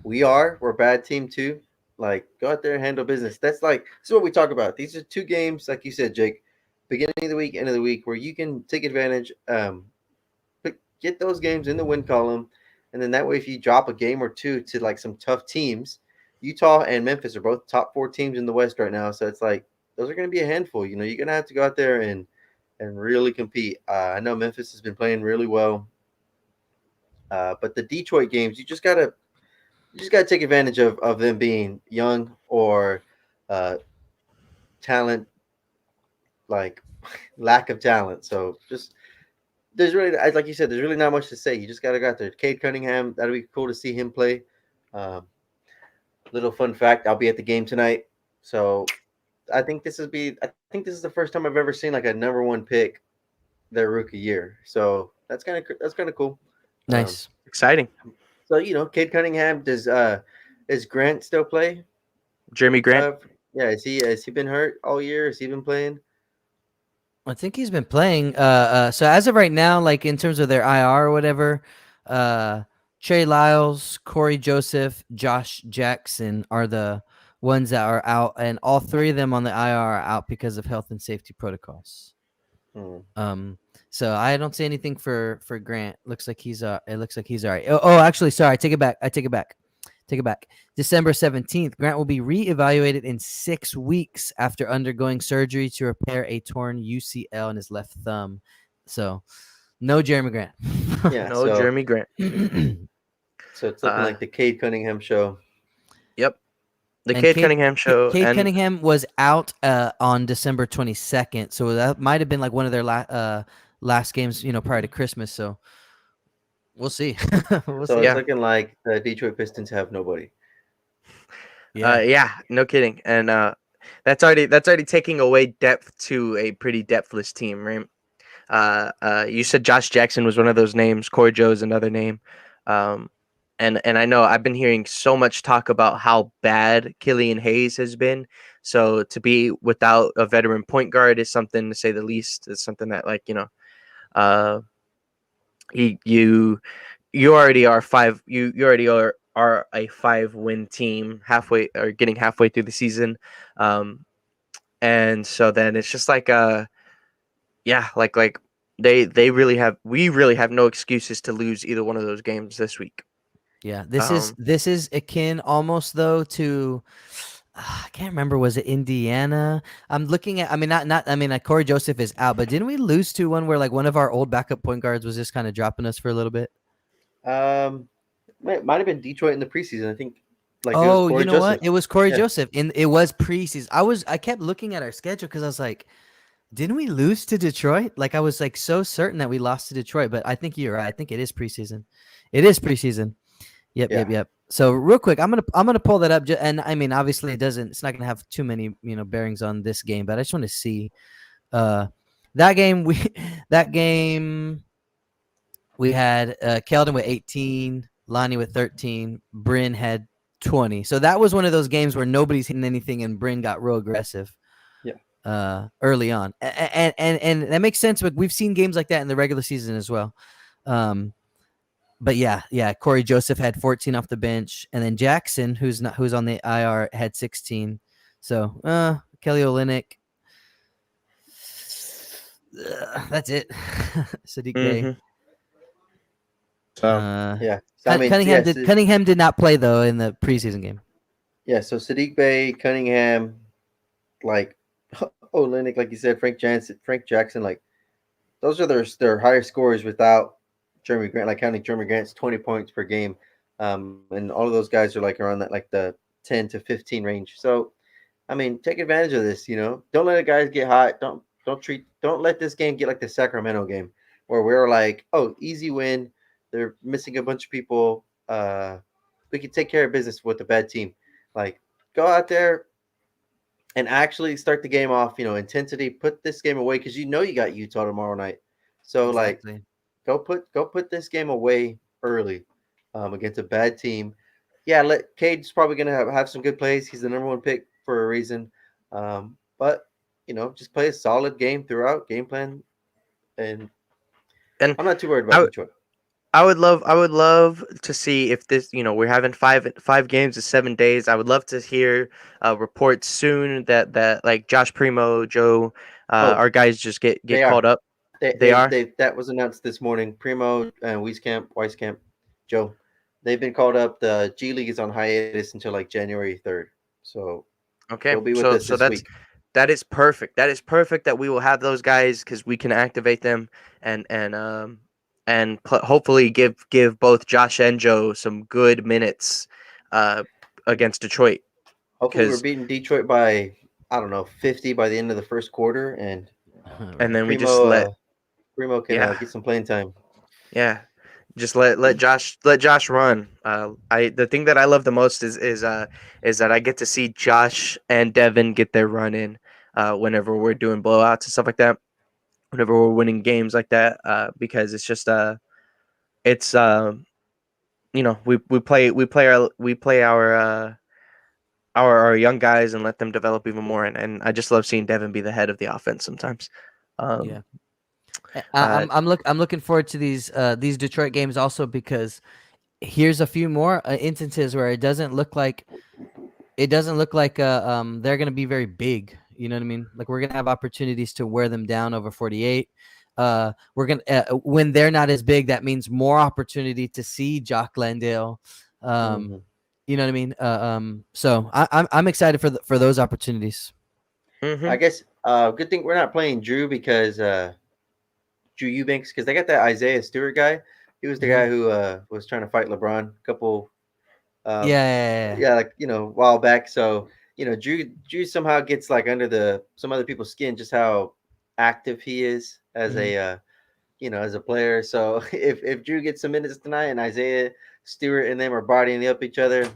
Speaker 2: we are, we're a bad team too. Like, go out there and handle business. This is what we talk about. These are 2 games, like you said, Jake, beginning of the week, end of the week, where you can take advantage, get those games in the win column, and then that way if you drop a game or 2 to like some tough teams, Utah and Memphis are both top 4 teams in the West right now. So it's like those are gonna be a handful. You're gonna have to go out there and and really compete. I know Memphis has been playing really well, but the Detroit games, you just gotta take advantage of them being young or uh, talent, like lack of talent. So just there's really, like you said, there's really not much to say. You just gotta go out there. Cade Cunningham, that'll be cool to see him play. Um, Little fun fact: I'll be at the game tonight, so I think this is the first time I've ever seen like a number one pick their rookie year. So that's kind of cool. Um,
Speaker 3: Nice.
Speaker 1: Exciting.
Speaker 2: so Cade Cunningham, is Grant still play?
Speaker 1: Jeremy Grant.
Speaker 2: Uh, yeah, has he been hurt all year? Has he been playing?
Speaker 3: I think he's been playing. So as of right now, like in terms of their IR or whatever, uh, Trey Lyles, Corey Joseph, Josh Jackson are the ones that are out, and all three of them on the IR are out because of health and safety protocols.
Speaker 2: Hmm.
Speaker 3: So I don't see anything for Grant. Looks like he's it looks like he's all right. Oh, actually, sorry, I take it back. Take it back. December 17th, Grant will be reevaluated in 6 weeks after undergoing surgery to repair a torn UCL in his left thumb. So, no Jeremy Grant.
Speaker 2: Yeah,
Speaker 1: No, Jeremy Grant.
Speaker 2: so it's looking like the Cade Cunningham show.
Speaker 1: Yep. The
Speaker 3: And
Speaker 1: Cade Cunningham show.
Speaker 3: Cade
Speaker 1: And
Speaker 3: Cunningham was out on December 22nd, so that might have been like one of their last games, prior to Christmas. So we'll see. We'll
Speaker 2: So
Speaker 3: see.
Speaker 2: it's
Speaker 1: Yeah.
Speaker 2: looking like the Detroit Pistons have nobody.
Speaker 1: yeah, no kidding. And that's already taking away depth to a pretty depthless team, right? You said Josh Jackson was one of those names. Corey Joe is another name. Um, and I know I've been hearing so much talk about how bad Killian Hayes has been. So to be without a veteran point guard is something, to say the least. It's something that, like, uh, you already are five. You already are a 5-win team halfway, or getting halfway through the season. And so then it's just like yeah, like we really have no excuses to lose either one of those games this week.
Speaker 3: Yeah, this is akin almost though to I can't remember, was it Indiana? I'm looking at, I mean, not I mean, Corey Joseph is out, but didn't we lose to one where like one of our old backup point guards was just kind of dropping us for a little bit?
Speaker 2: Um, might have been Detroit in the preseason. I think, like it was
Speaker 3: Oh, you
Speaker 2: Corey
Speaker 3: know what?
Speaker 2: Joseph.
Speaker 3: It was Corey
Speaker 2: Yeah,
Speaker 3: Joseph, and it was preseason. I kept looking at our schedule because I was like, didn't we lose to Detroit? Like I was like so certain that we lost to Detroit, but I think you're right. I think it is preseason. It is preseason. Yep,
Speaker 2: yeah.
Speaker 3: yep, yep. So real quick, I'm gonna pull that up, and I mean, obviously, it's not gonna have too many bearings on this game, but I just want to see that game. That game we had Keldon with 18, Lonnie with 13, Bryn had 20. So that was one of those games where nobody's hitting anything, and Bryn got real aggressive.
Speaker 2: Yeah.
Speaker 3: Early on, and that makes sense. But we've seen games like that in the regular season as well. But yeah, Corey Joseph had 14 off the bench, and then Jackson, who's on the IR, had 16. So Kelly Olynyk, that's it. Sadiq Bey.
Speaker 1: Mm-hmm.
Speaker 2: Yeah. So, I mean,
Speaker 3: Cunningham did not play though in the preseason game.
Speaker 2: Yeah. So Sadiq Bey, Cunningham, like Olynyk, like you said, Frank Jackson, like those are their higher scores without Jeremy Grant, like counting Jeremy Grant's 20 points per game. And all of those guys are like around that, like the 10 to 15 range. So, I mean, take advantage of this, Don't let the guys get hot. Don't let this game get like the Sacramento game where we're like, oh, easy win. They're missing a bunch of people. We can take care of business with a bad team. Like, go out there and actually start the game off, intensity, put this game away because you got Utah tomorrow night. So
Speaker 3: Exactly.
Speaker 2: like go put this game away early against a bad team. Yeah, Cade's probably gonna have some good plays. He's the number one pick for a reason. But just play a solid game throughout, game plan, and
Speaker 1: And
Speaker 2: I'm not too worried
Speaker 1: I,
Speaker 2: about Detroit.
Speaker 1: I would love to see if this, we're having five games in 7 days. I would love to hear reports soon that like Josh Primo, Joe,
Speaker 2: Oh,
Speaker 1: our guys just get
Speaker 2: they are.
Speaker 1: called up.
Speaker 2: They,
Speaker 1: They
Speaker 2: they,
Speaker 1: are.
Speaker 2: they that was announced this morning. Primo and Weiskamp, Joe, they've been called up. The G League is on hiatus until like January 3rd. So
Speaker 1: Okay.
Speaker 2: they'll be with
Speaker 1: So
Speaker 2: us this
Speaker 1: that's
Speaker 2: week.
Speaker 1: That is perfect. That is perfect that we will have those guys because we can activate them and hopefully give both Josh and Joe some good minutes uh, against Detroit.
Speaker 2: Hopefully, we're
Speaker 1: Because
Speaker 2: beating Detroit by, I don't know, 50 by the end of the first quarter, and
Speaker 1: and
Speaker 3: Right.
Speaker 1: then we just let
Speaker 2: Primo can
Speaker 1: yeah
Speaker 2: get some playing time.
Speaker 1: yeah just let Josh run. I the thing that I love the most is that I get to see Josh and Devin get their run in whenever we're doing blowouts and stuff like that. Whenever we're winning games like that, because it's just it's we play our young guys and let them develop even more, and I just love seeing Devin be the head of the offense sometimes.
Speaker 3: Yeah.
Speaker 1: Um, uh,
Speaker 3: I'm looking forward to these Detroit games also because here's a few more instances where it doesn't look like they're gonna be very big. You know what I mean? Like we're gonna have opportunities to wear them down over 48. We're gonna when they're not as big, that means more opportunity to see Jock Landale.
Speaker 2: Mhm.
Speaker 3: You know what I mean? So I'm excited for those opportunities.
Speaker 2: I
Speaker 1: mhm,
Speaker 2: guess good thing we're not playing Drew because Drew Eubanks, because they got that Isaiah Stewart guy. He was the
Speaker 3: Mhm.
Speaker 2: guy who was trying to fight LeBron a couple uh,
Speaker 3: Yeah, yeah, yeah,
Speaker 2: yeah, like a while back. So Drew somehow gets like under some other people's skin, just how active he is as
Speaker 3: Mhm.
Speaker 2: as a player. So if Drew gets some minutes tonight and Isaiah Stewart and them are bodying up each other,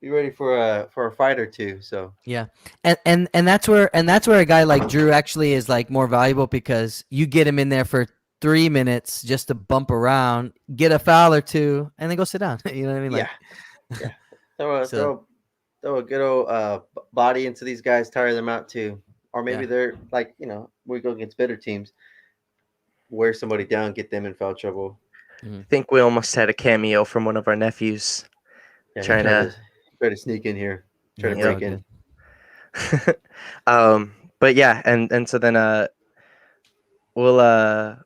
Speaker 2: be ready for a fight or two. So
Speaker 3: Yeah, and that's where a guy like Drew actually is like more valuable because you get him in there for 3 minutes just to bump around, get a foul or two, and then go sit down. You know what I mean?
Speaker 2: yeah,
Speaker 3: Like,
Speaker 2: yeah, throw a
Speaker 3: so
Speaker 2: throw throw a good old body into these guys, tire them out too. Or maybe
Speaker 3: yeah,
Speaker 2: they're like we go against better teams, wear somebody down, get them in foul trouble.
Speaker 3: mhm.
Speaker 1: I think we almost had a cameo from one of our nephews
Speaker 2: Yeah, he
Speaker 1: trying to.
Speaker 2: tried to sneak in here, try to
Speaker 3: It's all
Speaker 2: break
Speaker 3: good.
Speaker 2: in.
Speaker 1: But yeah, and so then we'll uh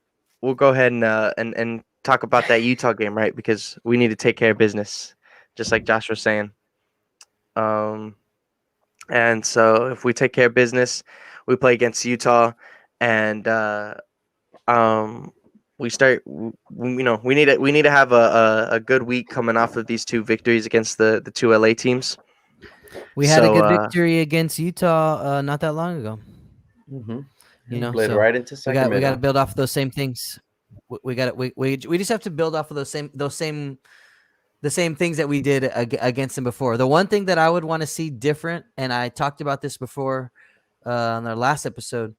Speaker 1: we'll go ahead and talk about that Utah game, right? Because we need to take care of business, just like Josh was saying. Um, and so if we take care of business, we play against Utah, and um, we start. We need to have a good week coming off of these two victories against the two LA teams.
Speaker 3: We had a
Speaker 1: So
Speaker 3: good victory against Utah not that long ago.
Speaker 2: Mm-hmm.
Speaker 3: You know,
Speaker 2: Bled
Speaker 3: so
Speaker 2: right into
Speaker 3: we got to
Speaker 2: Sacramento.
Speaker 3: build off of those same things. We got to we just have to build off of those same the same things that we did against them before. The one thing that I would want to see different, and I talked about this before on our last episode,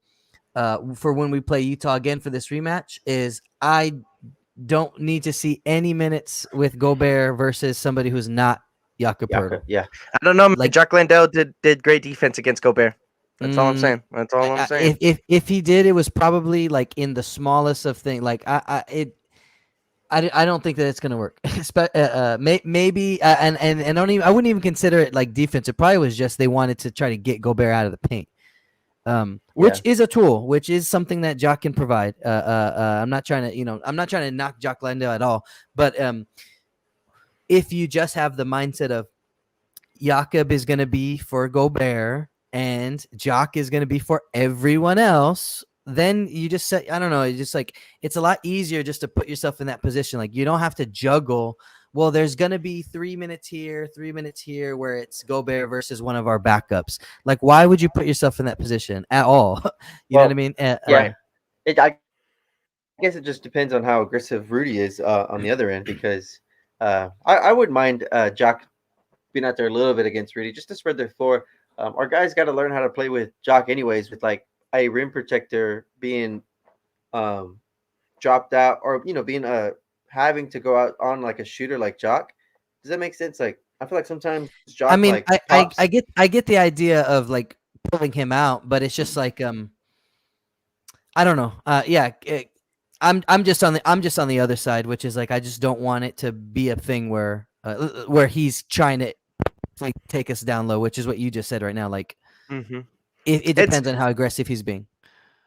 Speaker 3: for when we play Utah again for this rematch, is I don't need to see any minutes with Gobert versus somebody who's not Jakob
Speaker 2: Yaka,
Speaker 3: Poeltl.
Speaker 2: yeah.
Speaker 1: I don't know, man.
Speaker 3: Like,
Speaker 1: Jack Landale did great defense against Gobert. That's all I'm
Speaker 3: mm,
Speaker 1: saying. That's all I'm saying.
Speaker 3: if he did, it was probably like in the smallest of things. Like I don't think that it's gonna work. Maybe and I wouldn't even consider it like defense. It probably was just they wanted to try to get Gobert out of the paint,
Speaker 2: Yeah.
Speaker 3: which is a tool, which is something that Jock can provide. I'm not trying to knock Jock Landale at all, but if you just have the mindset of Jakob is gonna be for Gobert and Jock is gonna be for everyone else, then you just say, I don't know, it's just like it's a lot easier just to put yourself in that position. Like you don't have to juggle. Well, there's gonna be 3 minutes here, 3 minutes here, where it's Gobert versus one of our backups. Like, why would you put yourself in that position at all? You know what I
Speaker 2: Well,
Speaker 3: mean?
Speaker 2: yeah. I guess it just depends on how aggressive Rudy is on the other end because I wouldn't mind Jock being out there a little bit against Rudy just to spread their floor. Our guys got to learn how to play with Jock anyways, with like a rim protector being um, dropped out or being having to go out on like a shooter like Jock. Does that make sense? Like I feel like sometimes
Speaker 3: I
Speaker 2: Jock
Speaker 3: mean,
Speaker 2: like pops.
Speaker 3: I get the idea of like pulling him out, but it's just like I don't know. Yeah, I'm just on the other side, which is like I just don't want it to be a thing where he's trying to like take us down low, which is what you just said right now. Like
Speaker 1: hmm
Speaker 3: it
Speaker 1: It's
Speaker 3: depends on how aggressive he's being.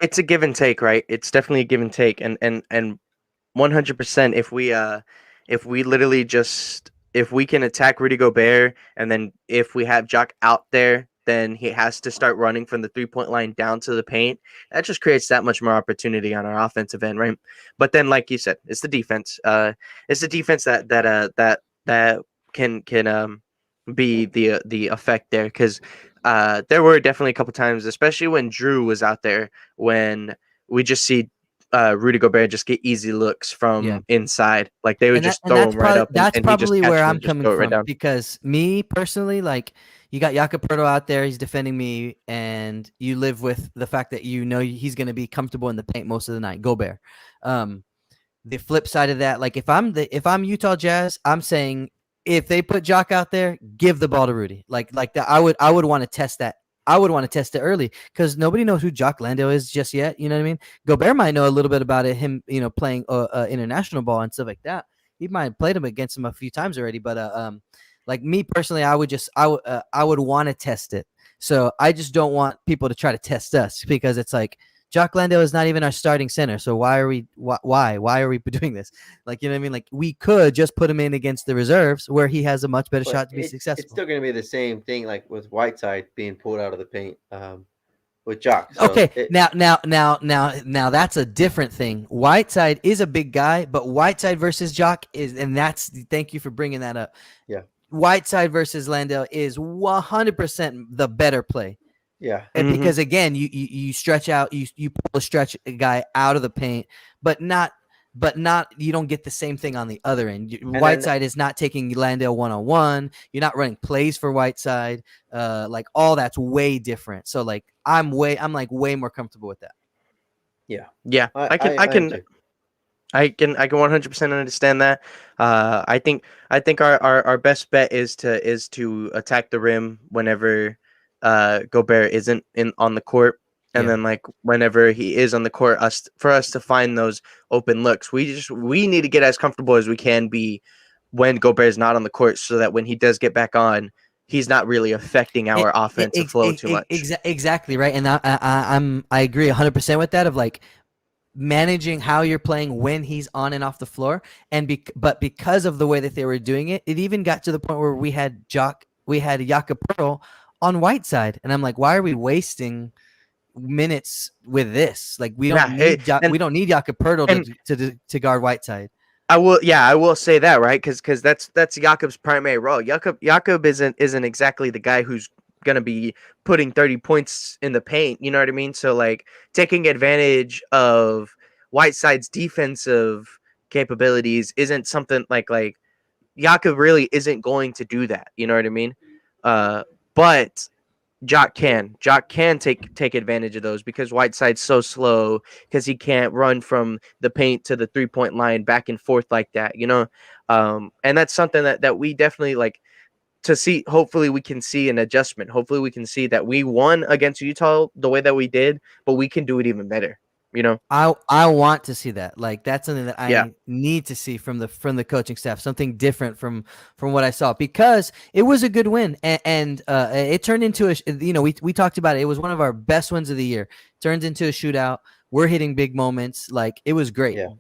Speaker 1: it's a give and take, right? It's definitely a give and take, and 100% if we literally just if we can attack Rudy Gobert and then if we have Jock out there then he has to start running from the 3-point line down to the paint. That just creates that much more opportunity on our offensive end, right? But then, like you said, it's the defense. It's the defense that can be the effect there, because there were definitely a couple times, especially when Drew was out there, when we just see Rudy Gobert just get easy looks from inside. Like they would just throw him right up,
Speaker 3: that's
Speaker 1: and he just
Speaker 3: probably
Speaker 1: catch
Speaker 3: where
Speaker 1: him
Speaker 3: I'm
Speaker 1: and just
Speaker 3: coming
Speaker 1: throw it right
Speaker 3: from,
Speaker 1: down.
Speaker 3: because me personally, like, you got Jakob Poeltl out there, he's defending me, and you live with the fact that you know he's going to be comfortable in the paint most of the night. Gobert. The flip side of that, like if I'm Utah Jazz, I'm saying if they put Jock out there, give the ball to Rudy. Like that, I would want to test that. I would want to test it early, because nobody knows who Jock Landale is just yet. You know what I mean? Gobert might know a little bit about it, him, playing international ball and stuff like that. He might have played him against him a few times already, but like me personally, I would want to test it. So I just don't want people to try to test us, because it's like Jock Landale is not even our starting center. So why are we doing this? Like, you know what I mean? Like, we could just put him in against the reserves where he has a much better shot to be successful.
Speaker 2: It's still going to be the same thing, like with Whiteside being pulled out of the paint with Jock. So
Speaker 3: okay, now that's a different thing. Whiteside is a big guy, but Whiteside versus Jock thank you for bringing that up.
Speaker 2: Yeah.
Speaker 3: Whiteside versus Landale is 100% the better play.
Speaker 2: Yeah.
Speaker 3: And because again, you stretch out, you pull a stretch guy out of the paint, but not you don't get the same thing on the other end. Whiteside is not taking Landale one-on-one. You're not running plays for Whiteside. Like, all that's way different. So like I'm way more comfortable with that.
Speaker 2: Yeah.
Speaker 1: Yeah. I can 100% understand that. I think our best bet is to attack the rim whenever Gobert isn't on the court, and then like whenever he is on the court, for us to find those open looks, we need to get as comfortable as we can be when Gobert is not on the court, so that when he does get back on, he's not really affecting our offensive flow too much.
Speaker 3: Exactly right, and I agree 100% with that, of like managing how you're playing when he's on and off the floor, but because of the way that they were doing it, it even got to the point where we had Jakob Poeltl on Whiteside, and I'm like, why are we wasting minutes with this? Like, we don't need Jakob Poeltl to guard Whiteside.
Speaker 1: I will say that, right? Because that's Jakob's primary role. Jakob isn't exactly the guy who's gonna be putting 30 points in the paint. You know what I mean? So like taking advantage of Whiteside's defensive capabilities isn't something like Jakob really isn't going to do that. You know what I mean? But Jock can take advantage of those, because Whiteside's so slow, because he can't run from the paint to the 3-point line back and forth like that, and that's something that we definitely like to see. Hopefully we can see an adjustment. Hopefully we can see that we won against Utah the way that we did, but we can do it even better.
Speaker 3: I want to see that. Like, that's something that I need to see from the coaching staff, something different from what I saw, because it was a good win, and it turned into we talked about it. It was one of our best wins of the year. Turns into a shootout. We're hitting big moments. Like, it was great.
Speaker 2: Yeah.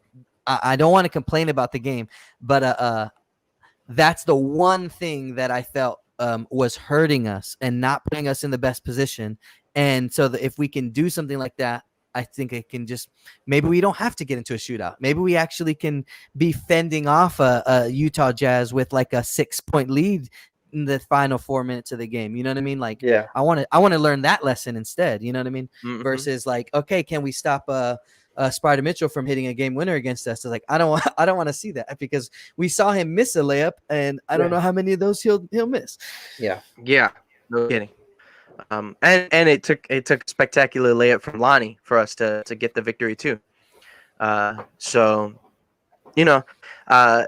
Speaker 3: I don't want to complain about the game, but that's the one thing that I felt was hurting us and not putting us in the best position. And so if we can do something like that, I think it can just, maybe we don't have to get into a shootout. Maybe we actually can be fending off a Utah Jazz with like a 6-point lead in the final 4 minutes of the game. You know what I mean? Like, I want to learn that lesson instead. You know what I mean?
Speaker 1: Mm-hmm.
Speaker 3: Versus like, okay, can we stop Spider Mitchell from hitting a game winner against us? So like, I don't want to see that, because we saw him miss a layup, and I don't know how many of those he'll miss.
Speaker 2: Yeah.
Speaker 1: No kidding. And it took a spectacular layup from Lonnie for us to get the victory too. So, I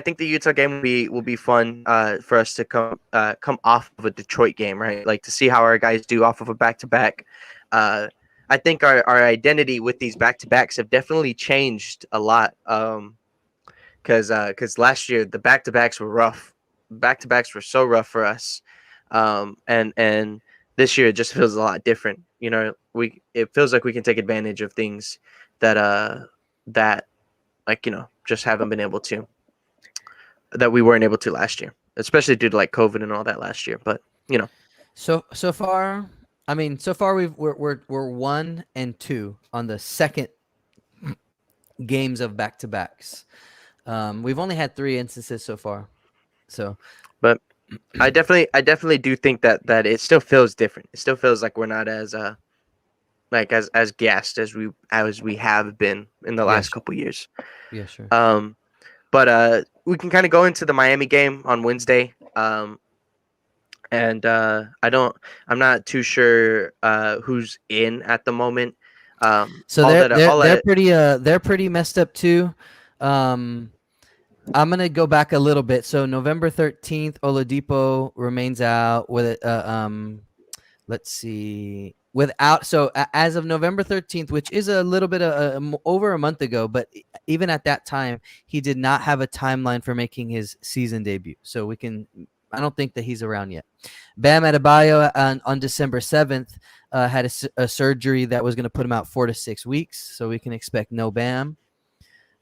Speaker 1: think the Utah game will be fun for us to come off of a Detroit game, right? Like, to see how our guys do off of a back-to-back. I think our identity with these back-to-backs have definitely changed a lot. Because last year the back-to-backs were rough. Back-to-backs were so rough for us. And this year it just feels a lot different. It feels like we can take advantage of things that just haven't been able to, that we weren't able to last year, especially due to like COVID and all that last year. But
Speaker 3: So far, I mean, so far we're 1-2 on the second games of back to backs. We've only had 3 instances so far. So
Speaker 1: But I definitely do think that it still feels different. It still feels like we're not as like as gassed as we have been in the
Speaker 3: yeah,
Speaker 1: last couple years.
Speaker 3: yeah, sure.
Speaker 1: But we can kind of go into the Miami game on Wednesday. And I'm not too sure who's in at the moment.
Speaker 3: So
Speaker 1: All that all that
Speaker 3: they're pretty messed up too. I'm gonna go back a little bit. So November 13th, Oladipo remains out with it. Let's see. Without as of November 13th, which is a little bit over a month ago, but even at that time, he did not have a timeline for making his season debut. So I don't think that he's around yet. Bam Adebayo on December 7th had a surgery that was going to put him out 4 to 6 weeks. So we can expect no Bam.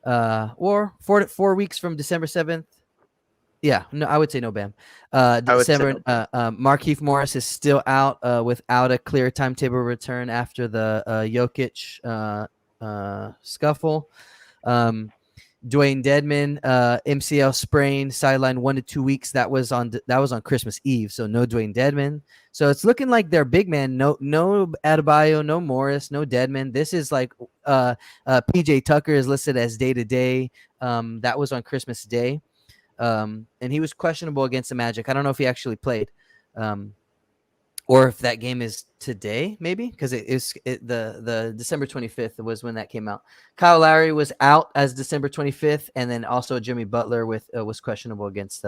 Speaker 3: Or 4 weeks from December 7th. Yeah, no, I would say no Bam. December. Markieff Morris is still out without a clear timetable return after the Jokic scuffle. Dwayne Dedman, MCL sprain, sideline 1 to 2 weeks. That was on Christmas Eve, so no Dwayne Dedman. So it's looking like their big man, no Adebayo, no Morris, no Dedman. This is like PJ Tucker is listed as day to day. That was on Christmas Day, and he was questionable against the Magic. I don't know if he actually played. Or if that game is today, maybe, because the December 25th was when that came out. Kyle Lowry was out as December 25th, and then also Jimmy Butler was questionable against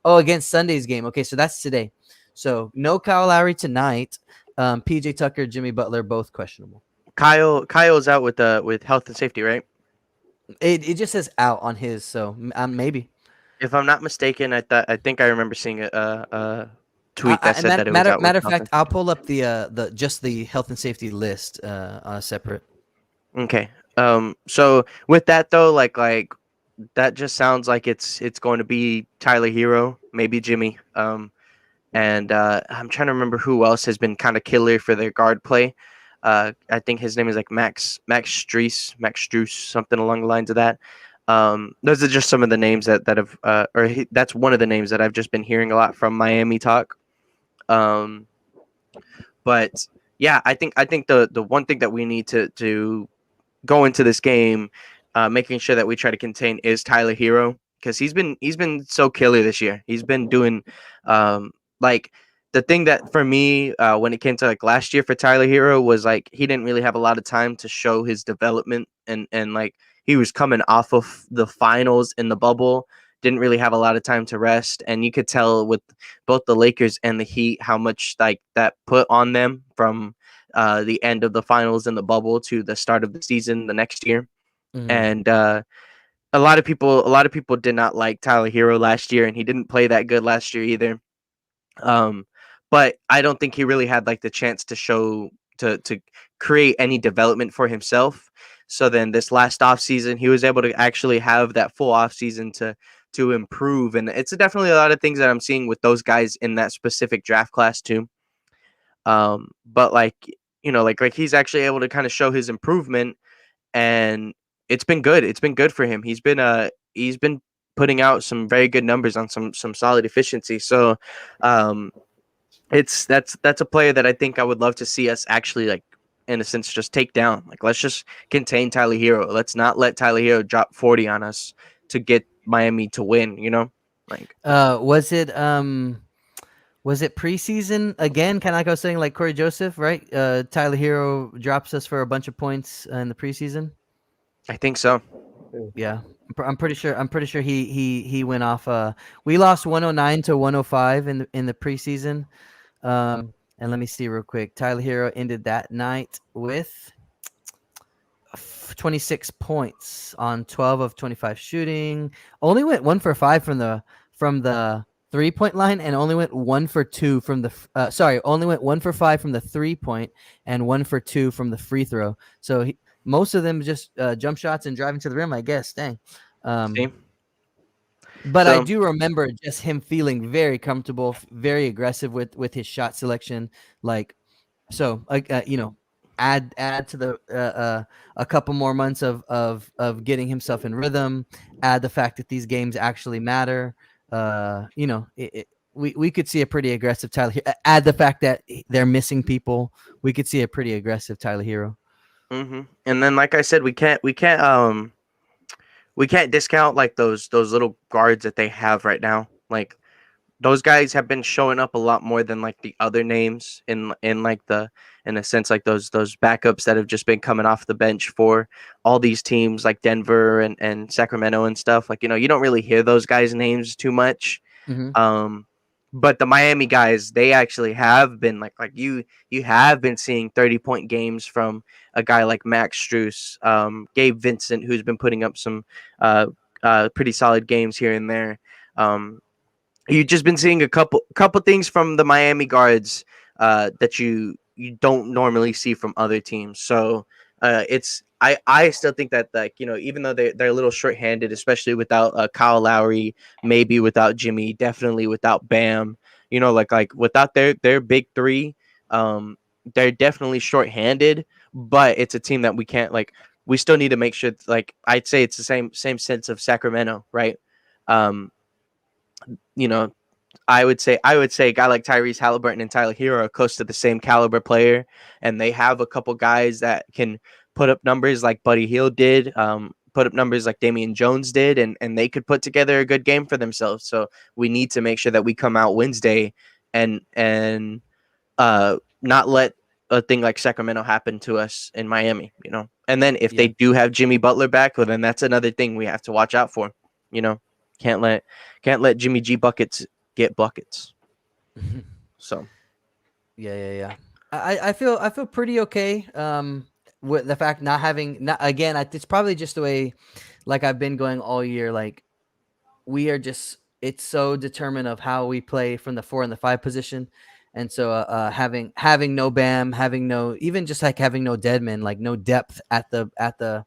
Speaker 3: against Sunday's game. Okay, so that's today. So no Kyle Lowry tonight. PJ Tucker, Jimmy Butler, both questionable.
Speaker 1: Kyle's out with health and safety, right?
Speaker 3: It just says out on his, so maybe.
Speaker 1: If I'm not mistaken, I think I remember seeing a tweet that said that it was out.
Speaker 3: Matter of fact, I'll pull up the health and safety list separate.
Speaker 1: Okay. So with that though, like that just sounds like it's going to be Tyler Hero, maybe Jimmy. And I'm trying to remember who else has been kind of killer for their guard play. I think his name is like Max Struess, something along the lines of that. Those are just some of the names that have, that's one of the names that I've just been hearing a lot from Miami talk. But yeah, I think the one thing that we need to go into this game, making sure that we try to contain is Tyler Hero, because he's been so killer this year. He's been doing like the thing that for me when it came to like last year for Tyler Hero was like he didn't really have a lot of time to show his development, and like he was coming off of the finals in the bubble, didn't really have a lot of time to rest, and you could tell with both the Lakers and the Heat how much like that put on them from the end of the finals in the bubble to the start of the season the next year.
Speaker 3: Mm-hmm.
Speaker 1: And a lot of people did not like Tyler Hero last year, and he didn't play that good last year either. But I don't think he really had like the chance to show to create any development for himself. So then this last off season, he was able to actually have that full off season to improve, and it's definitely a lot of things that I'm seeing with those guys in that specific draft class too. But like like he's actually able to kind of show his improvement, and it's been good. It's been good for him. He's been putting out some very good numbers on some solid efficiency. So that's a player that I think I would love to see us actually like in a sense just take down. Like let's just contain Tyler Hero. Let's not let Tyler Hero drop 40 on us to get Miami to win, Like
Speaker 3: was it preseason again? Kind of like I was saying, like Corey Joseph, right? Tyler Hero drops us for a bunch of points in the preseason.
Speaker 1: I think so.
Speaker 3: Yeah, I'm pretty sure he went off. We lost 109 to 105 in the preseason. And let me see real quick. Tyler Hero ended that night with 26 points on 12 of 25 shooting. Only went 1 for 5 from the 3-point line, and only went 1 for 2 from the only went 1 for 5 from the 3-point and 1 for 2 from the free throw. So most of them just jump shots and driving to the rim, I guess. Dang. But I
Speaker 1: So
Speaker 3: do remember just him feeling very comfortable, very aggressive with his shot selection. Like, so, add to the a couple more months of getting himself in rhythm. Add the fact that these games actually matter. We could see a pretty aggressive Tyler. Add the fact that they're missing people. We could see a pretty aggressive Tyler Hero.
Speaker 1: and then like I said, we can't discount like those little guards that they have right now. Like those guys have been showing up a lot more than like the other names in like the in a sense like those backups that have just been coming off the bench for all these teams like Denver and Sacramento and stuff. Like, you don't really hear those guys' names too much.
Speaker 3: Mm-hmm.
Speaker 1: But the Miami guys, they actually have been like you have been seeing 30-point games from a guy like Max Strus, Gabe Vincent, who's been putting up some uh, pretty solid games here and there. Um, you've just been seeing a couple things from the Miami guards that you don't normally see from other teams. So it's I still think that, like, even though they're a little short-handed, especially without Kyle Lowry, maybe without Jimmy, definitely without Bam, like without their big three, um, they're definitely short-handed. But it's a team that we can't, like, we still need to make sure, like, I'd say it's the same sense of Sacramento, right? Um, you know, I would say a guy like Tyrese Halliburton and Tyler Hero are close to the same caliber player, and they have a couple guys that can put up numbers like Buddy Hield did, put up numbers like Damian Jones did, and they could put together a good game for themselves. So we need to make sure that we come out Wednesday and not let a thing like Sacramento happen to us in Miami. And then if
Speaker 3: Yeah.
Speaker 1: they do have Jimmy Butler back, well, then that's another thing we have to watch out for. You know, can't let Jimmy G buckets get buckets. So
Speaker 3: Yeah. I feel pretty okay. With the fact not having not again, it's probably just the way, like I've been going all year. Like we are just it's so determined of how we play from the 4 and the 5 position, and so having no Bam, having no even just like having no Deadman, like no depth at the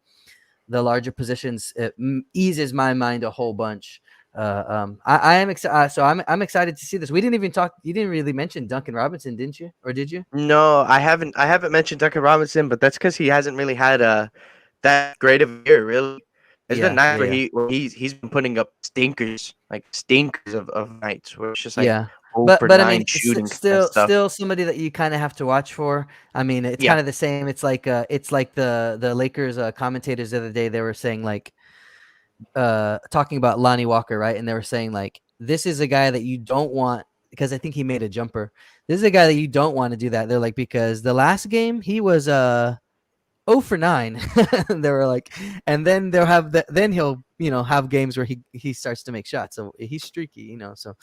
Speaker 3: larger positions, it eases my mind a whole bunch. I am excited. So I'm excited to see this. We didn't even talk. You didn't really mention Duncan Robinson, didn't you? Or did you?
Speaker 1: no, I haven't mentioned Duncan Robinson, but that's because he hasn't really had that great of a year. Really, there's been
Speaker 3: Yeah,
Speaker 1: nights
Speaker 3: yeah,
Speaker 1: where
Speaker 3: yeah,
Speaker 1: he's been putting up stinkers of nights where it's just like
Speaker 3: yeah.
Speaker 1: 0
Speaker 3: But
Speaker 1: for
Speaker 3: but I
Speaker 1: 9
Speaker 3: mean,
Speaker 1: shooting kind of stuff.
Speaker 3: still somebody that you kind of have to watch for. I mean, it's
Speaker 1: Yeah.
Speaker 3: kind of the same. It's like the Lakers commentators the other day. They were saying like talking about Lonnie Walker, right? And they were saying like this is a guy that you don't want because I think he made a jumper. This is a guy that you don't want to do that. They're like because the last game he was 0 for 9. They were like, and then then he'll have games where he starts to make shots. So he's streaky. So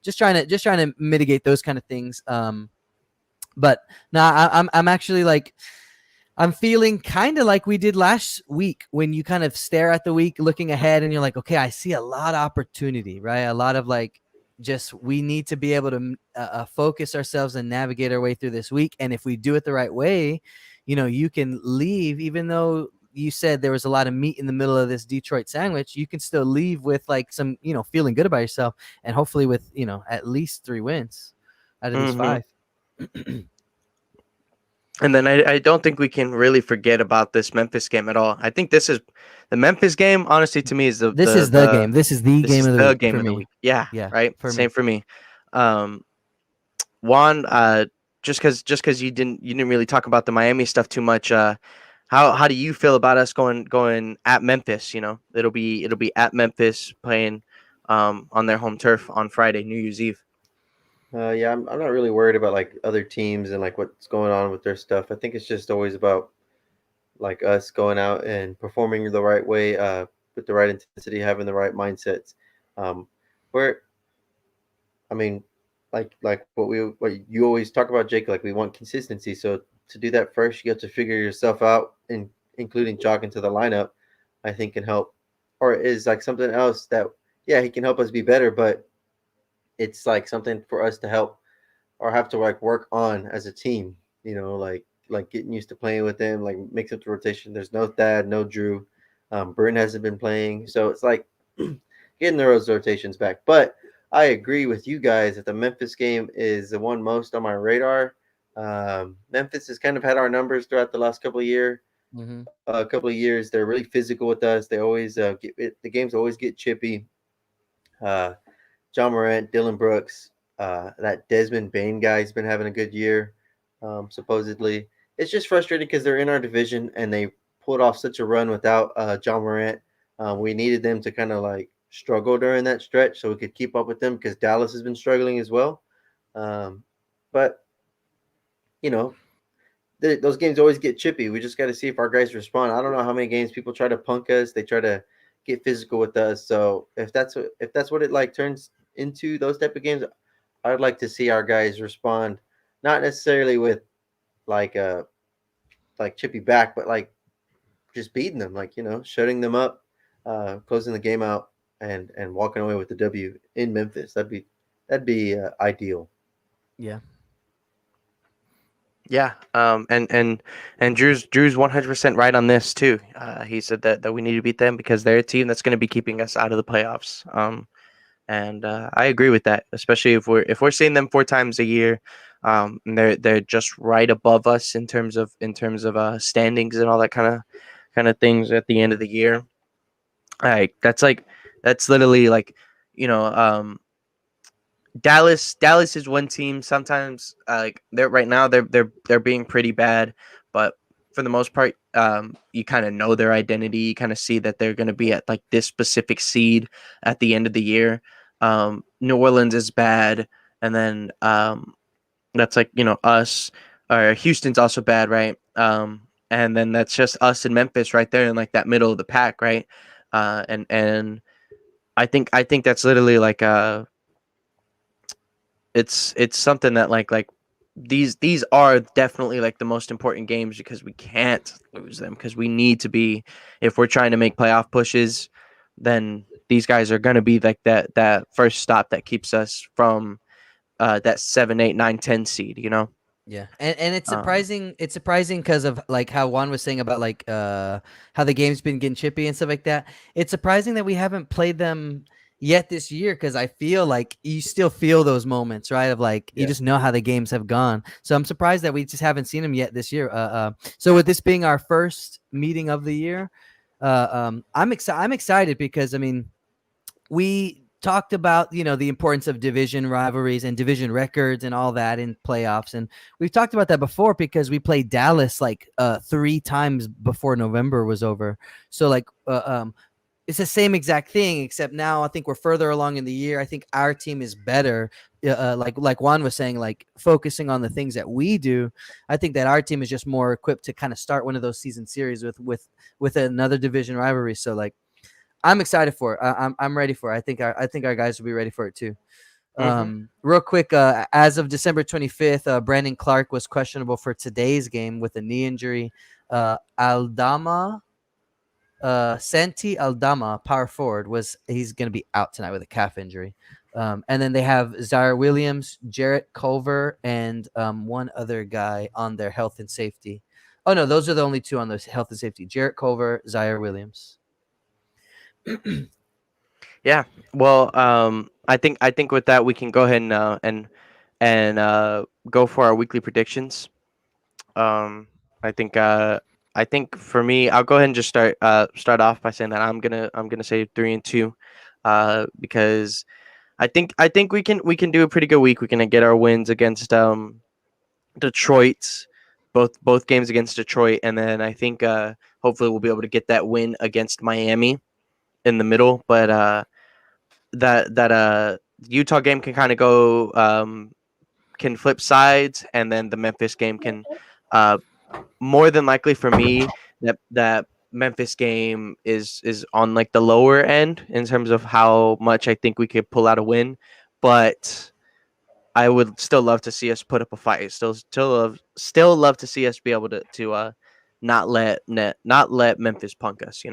Speaker 3: just trying to mitigate those kind of things. But now I'm actually like I'm feeling kind of like we did last week when you kind of stare at the week looking ahead and you're like, okay, I see a lot of opportunity, right? A lot of like just we need to be able to focus ourselves and navigate our way through this week. And if we do it the right way, you can leave, even though you said there was a lot of meat in the middle of this Detroit sandwich, you can still leave with like some, feeling good about yourself and hopefully with, at least 3 wins out of these
Speaker 1: hmm
Speaker 3: 5.
Speaker 1: And then I don't think we can really forget about this Memphis game at all. I think this is the Memphis game. Honestly, to me, is the
Speaker 3: This
Speaker 1: the
Speaker 3: is the
Speaker 1: the
Speaker 3: game. This is the
Speaker 1: this
Speaker 3: game
Speaker 1: is
Speaker 3: of the
Speaker 1: the
Speaker 3: week
Speaker 1: game
Speaker 3: for
Speaker 1: of the
Speaker 3: me.
Speaker 1: week. Yeah,
Speaker 3: Yeah,
Speaker 1: right.
Speaker 3: for
Speaker 1: Same
Speaker 3: me.
Speaker 1: for me. Um, Juan, just because you didn't really talk about the Miami stuff too much. How do you feel about us going at Memphis? It'll be at Memphis playing on their home turf on Friday, New Year's Eve.
Speaker 2: Yeah, I'm not really worried about like other teams and like what's going on with their stuff. I think it's just always about like us going out and performing the right way, with the right intensity, having the right mindsets. Um, where I mean, like what you always talk about, Jake. Like we want consistency. So to do that first, you have to figure yourself out, and including jogging to the lineup. I think can help, or is like something else that yeah he can help us be better, but it's like something for us to help or have to like work on as a team. Like getting used to playing with them, like mix up the rotation. There's no Thad, no Drew. Burton hasn't been playing, so it's like getting those rotations back. But I agree with you guys that the Memphis game is the one most on my radar. Memphis has kind of had our numbers throughout the last
Speaker 3: Mm-hmm.
Speaker 2: couple of years. They're really physical with us. They always the games always get chippy. Uh, John Morant, Dylan Brooks, that Desmond Bain guy's been having a good year, supposedly. It's just frustrating because they're in our division and they pulled off such a run without John Morant. We needed them to kind of like struggle during that stretch so we could keep up with them because Dallas has been struggling as well. Um, but, you know, those games always get chippy. We just got to see if our guys respond. I don't know how many games people try to punk us. They try to get physical with us. So if that's what it like turns into those type of games, I'd like to see our guys respond, not necessarily with like like chippy back, but like just beating them, like shutting them up, closing the game out, and walking away with the W in Memphis. That'd be ideal.
Speaker 3: Yeah.
Speaker 1: Yeah, and Drew's 100% right on this too. He said that we need to beat them because they're a team that's going to be keeping us out of the playoffs. And I agree with that, especially if we're seeing them 4 times a year. And they're just right above us in terms of standings and all that kind of things at the end of the year. That's literally like, you know, Dallas is one team. Sometimes like they're right now they're being pretty bad, but for the most part, you kind of know their identity. You kind of see that they're going to be at like this specific seed at the end of the year. New Orleans is bad, and then that's like us. Or Houston's also bad, right? And then that's just us and Memphis right there in like that middle of the pack, right? And I think that's literally like it's something that like these are definitely like the most important games because we can't lose them because we need to be if we're trying to make playoff pushes, then these guys are going to be like that first stop that keeps us from that 7, 8, 9, 10 seed.
Speaker 3: Yeah, and it's
Speaker 1: um
Speaker 3: surprising. It's surprising because of like how Juan was saying about like how the game's been getting chippy and stuff like that. It's surprising that we haven't played them yet this year because I feel like you still feel those moments, right? Of like you
Speaker 2: Yeah.
Speaker 3: just know how the games have gone. So I'm surprised that we just haven't seen them yet this year. So with this being our first meeting of the year, I'm excited. I'm excited because I mean we talked about the importance of division rivalries and division records and all that in playoffs, and we've talked about that before because we played Dallas like 3 times before November was over. So like it's the same exact thing, except now I think we're further along in the year. I think our team is better. Like Juan was saying, like focusing on the things that we do. I think that our team is just more equipped to kind of start one of those season series with another division rivalry. So like I'm excited for it. I'm ready for it. I think our guys will be ready for it too.
Speaker 1: mhm.
Speaker 3: Real quick, as of December 25th, Brandon Clark was questionable for today's game with a knee injury. Aldama, Santi Aldama, power forward, he's going to be out tonight with a calf injury. And then they have Zaire Williams, Jarrett Culver, and one other guy on their health and safety. Oh no, those are the only two on the health and safety: Jarrett Culver, Zaire Williams.
Speaker 1: Yeah. Well, I think with that we can go ahead and go for our weekly predictions. Um, I think for me, I'll go ahead and just start off by saying that I'm gonna say 3-2, because I think we can do a pretty good week. We can get our wins against Detroit, both games against Detroit, and then I think hopefully we'll be able to get that win against Miami in the middle. But that Utah game can kind of go can flip sides, and then the Memphis game can uh more than likely for me that Memphis game is on like the lower end in terms of how much I think we could pull out a win, but I would still love to see us put up a fight. Still love to see us be able to not let Memphis punk us.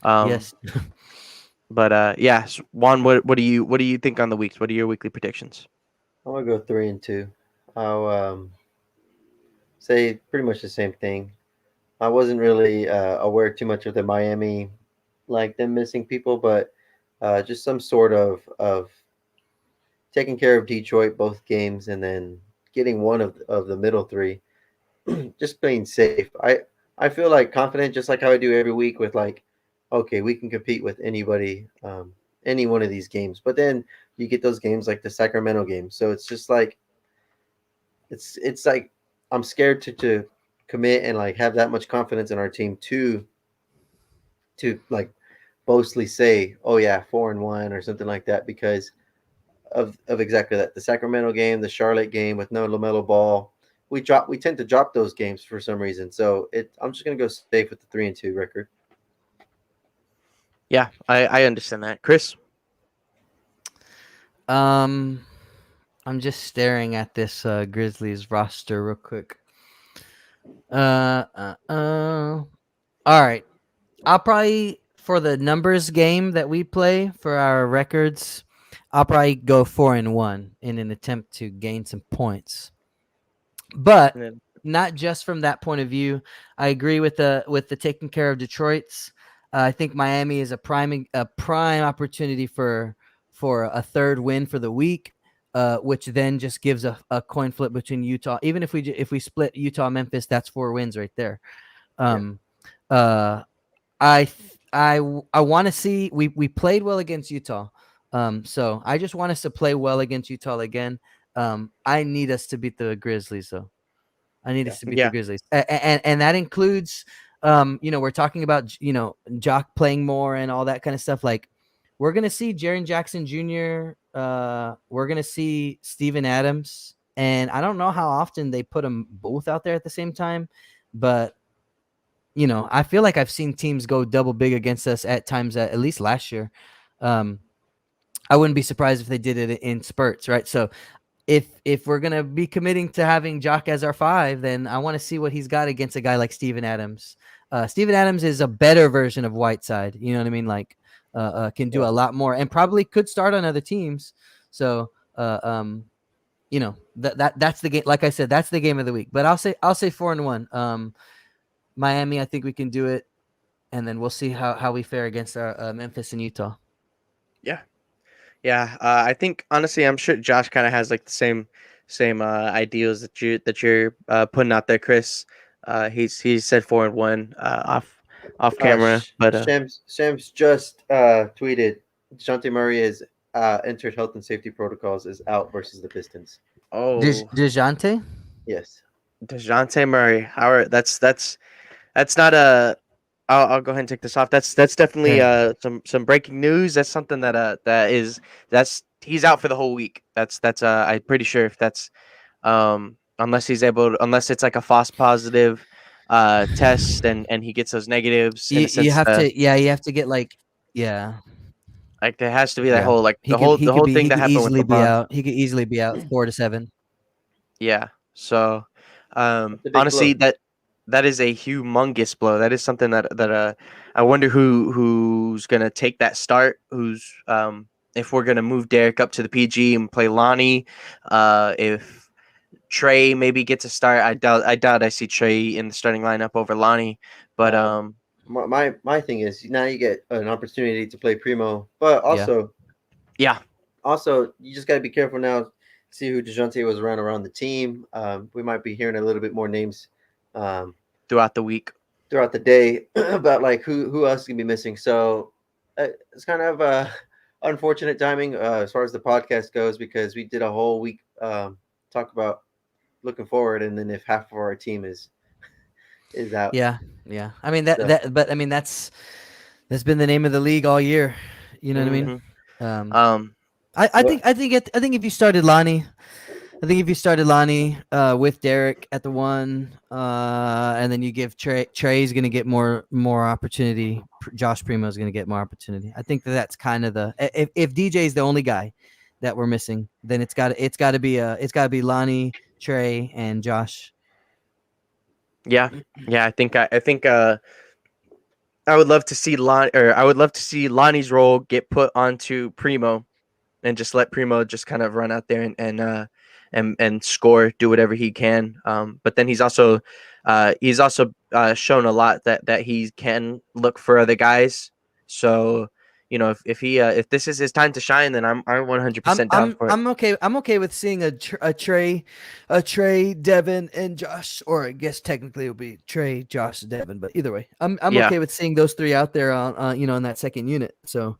Speaker 1: Um,
Speaker 3: Yes.
Speaker 1: but yeah, Juan, what do you think on the weeks? What are your weekly predictions?
Speaker 2: I'm gonna go 3-2. I'll say pretty much the same thing. I wasn't really aware too much of the Miami like them missing people, but just some sort of taking care of Detroit both games and then getting one of the middle three, just playing safe. I feel like confident, just like how I do every week with like, okay, we can compete with anybody, any one of these games. But then you get those games like the Sacramento game, so it's just like it's like I'm scared to commit and like have that much confidence in our team to like boastfully say, oh yeah, 4-1 or something like that because of exactly that. The Sacramento game, the Charlotte game with no LaMelo Ball, we tend to drop those games for some reason. So I'm just gonna go safe with the 3-2 record.
Speaker 1: Yeah, I understand that. Chris?
Speaker 3: I'm just staring at this Grizzlies roster real quick. All right. I'll probably for the numbers game that we play for our records, I'll probably go 4-1 in an attempt to gain some points. But not just from that point of view. I agree with the taking care of Detroit's. I think Miami is a prime opportunity for a third win for the week, which then just gives a coin flip between Utah. Even if we split Utah Memphis, that's 4 wins right there. I want to see we played well against Utah. So I just want us to play well against Utah again. I need us to beat the Grizzlies though. I need us to beat the Grizzlies, and that includes, we're talking about Jock playing more and all that kind of stuff. Like, we're gonna see Jaren Jackson Jr. We're gonna see Steven Adams, and I don't know how often they put them both out there at the same time, but I feel like I've seen teams go double big against us at times. At least last year, I wouldn't be surprised if they did it in spurts, right? So if we're gonna be committing to having Jock as our 5, then I want to see what he's got against a guy like Steven Adams. Steven Adams is a better version of Whiteside. You know what I mean? Like, can do a lot more and probably could start on other teams. So, that's the game. Like I said, that's the game of the week. But I'll say 4-1. Miami, I think we can do it, and then we'll see how we fare against our Memphis and Utah.
Speaker 1: Yeah. I think honestly, I'm sure Josh kind of has like the same ideals that you're putting out there, Chris. He said 4-1 off camera, but
Speaker 2: Shams just tweeted Dejounte Murray is entered health and safety protocols, is out versus the Pistons.
Speaker 3: Dejounte?
Speaker 2: Yes.
Speaker 1: Dejounte Murray. That's not a. I'll go ahead and take this off. That's definitely some breaking news. That's something that's he's out for the whole week. That's I'm pretty sure if that's unless it's like a false positive test and he gets those negatives in a sense,
Speaker 3: you have to get like
Speaker 1: like there has to be that whole like
Speaker 3: he
Speaker 1: the
Speaker 3: could
Speaker 1: whole
Speaker 3: be
Speaker 1: thing
Speaker 3: he
Speaker 1: that
Speaker 3: could
Speaker 1: happened with
Speaker 3: easily be
Speaker 1: LeBron.
Speaker 3: out. He could easily be out 4 to 7.
Speaker 1: Yeah. So
Speaker 2: That's a big
Speaker 1: honestly
Speaker 2: blow.
Speaker 1: that is a humongous blow. That is something that I wonder who's gonna take that start. Who's if we're gonna move Derek up to the PG and play Lonnie, if Trey maybe gets a start. I doubt I see Trey in the starting lineup over Lonnie. But
Speaker 2: my thing is now you get an opportunity to play Primo, but also you just got to be careful now. See who Dejounte was around the team. We might be hearing a little bit more names
Speaker 1: throughout the week,
Speaker 2: throughout the day about like who else can be missing. So it's kind of unfortunate timing as far as the podcast goes because we did a whole week talk about looking forward, and then if half of our team is out,
Speaker 3: yeah. I mean but I mean that's been the name of the league all year. You know what I mean? I think if you started Lonnie, with Derek at the 1, and then you give Trey's going to get more opportunity. Josh Primo is going to get more opportunity. I think that's kind of if DJ is the only guy that we're missing, then it's got to be Lonnie, Trey, and Josh.
Speaker 1: Yeah. I think I would love to see Lonnie's role get put onto Primo, and just let Primo just kind of run out there and score, do whatever he can. But then he's also shown a lot that he can look for other guys So, if this is his time to shine, then I'm 100% down for it.
Speaker 3: I'm okay with seeing a Trey, Devin, and Josh, or I guess technically it would be Trey, Josh, Devin, but either way, I'm
Speaker 1: Yeah.
Speaker 3: okay with seeing those three out there on in that second unit. So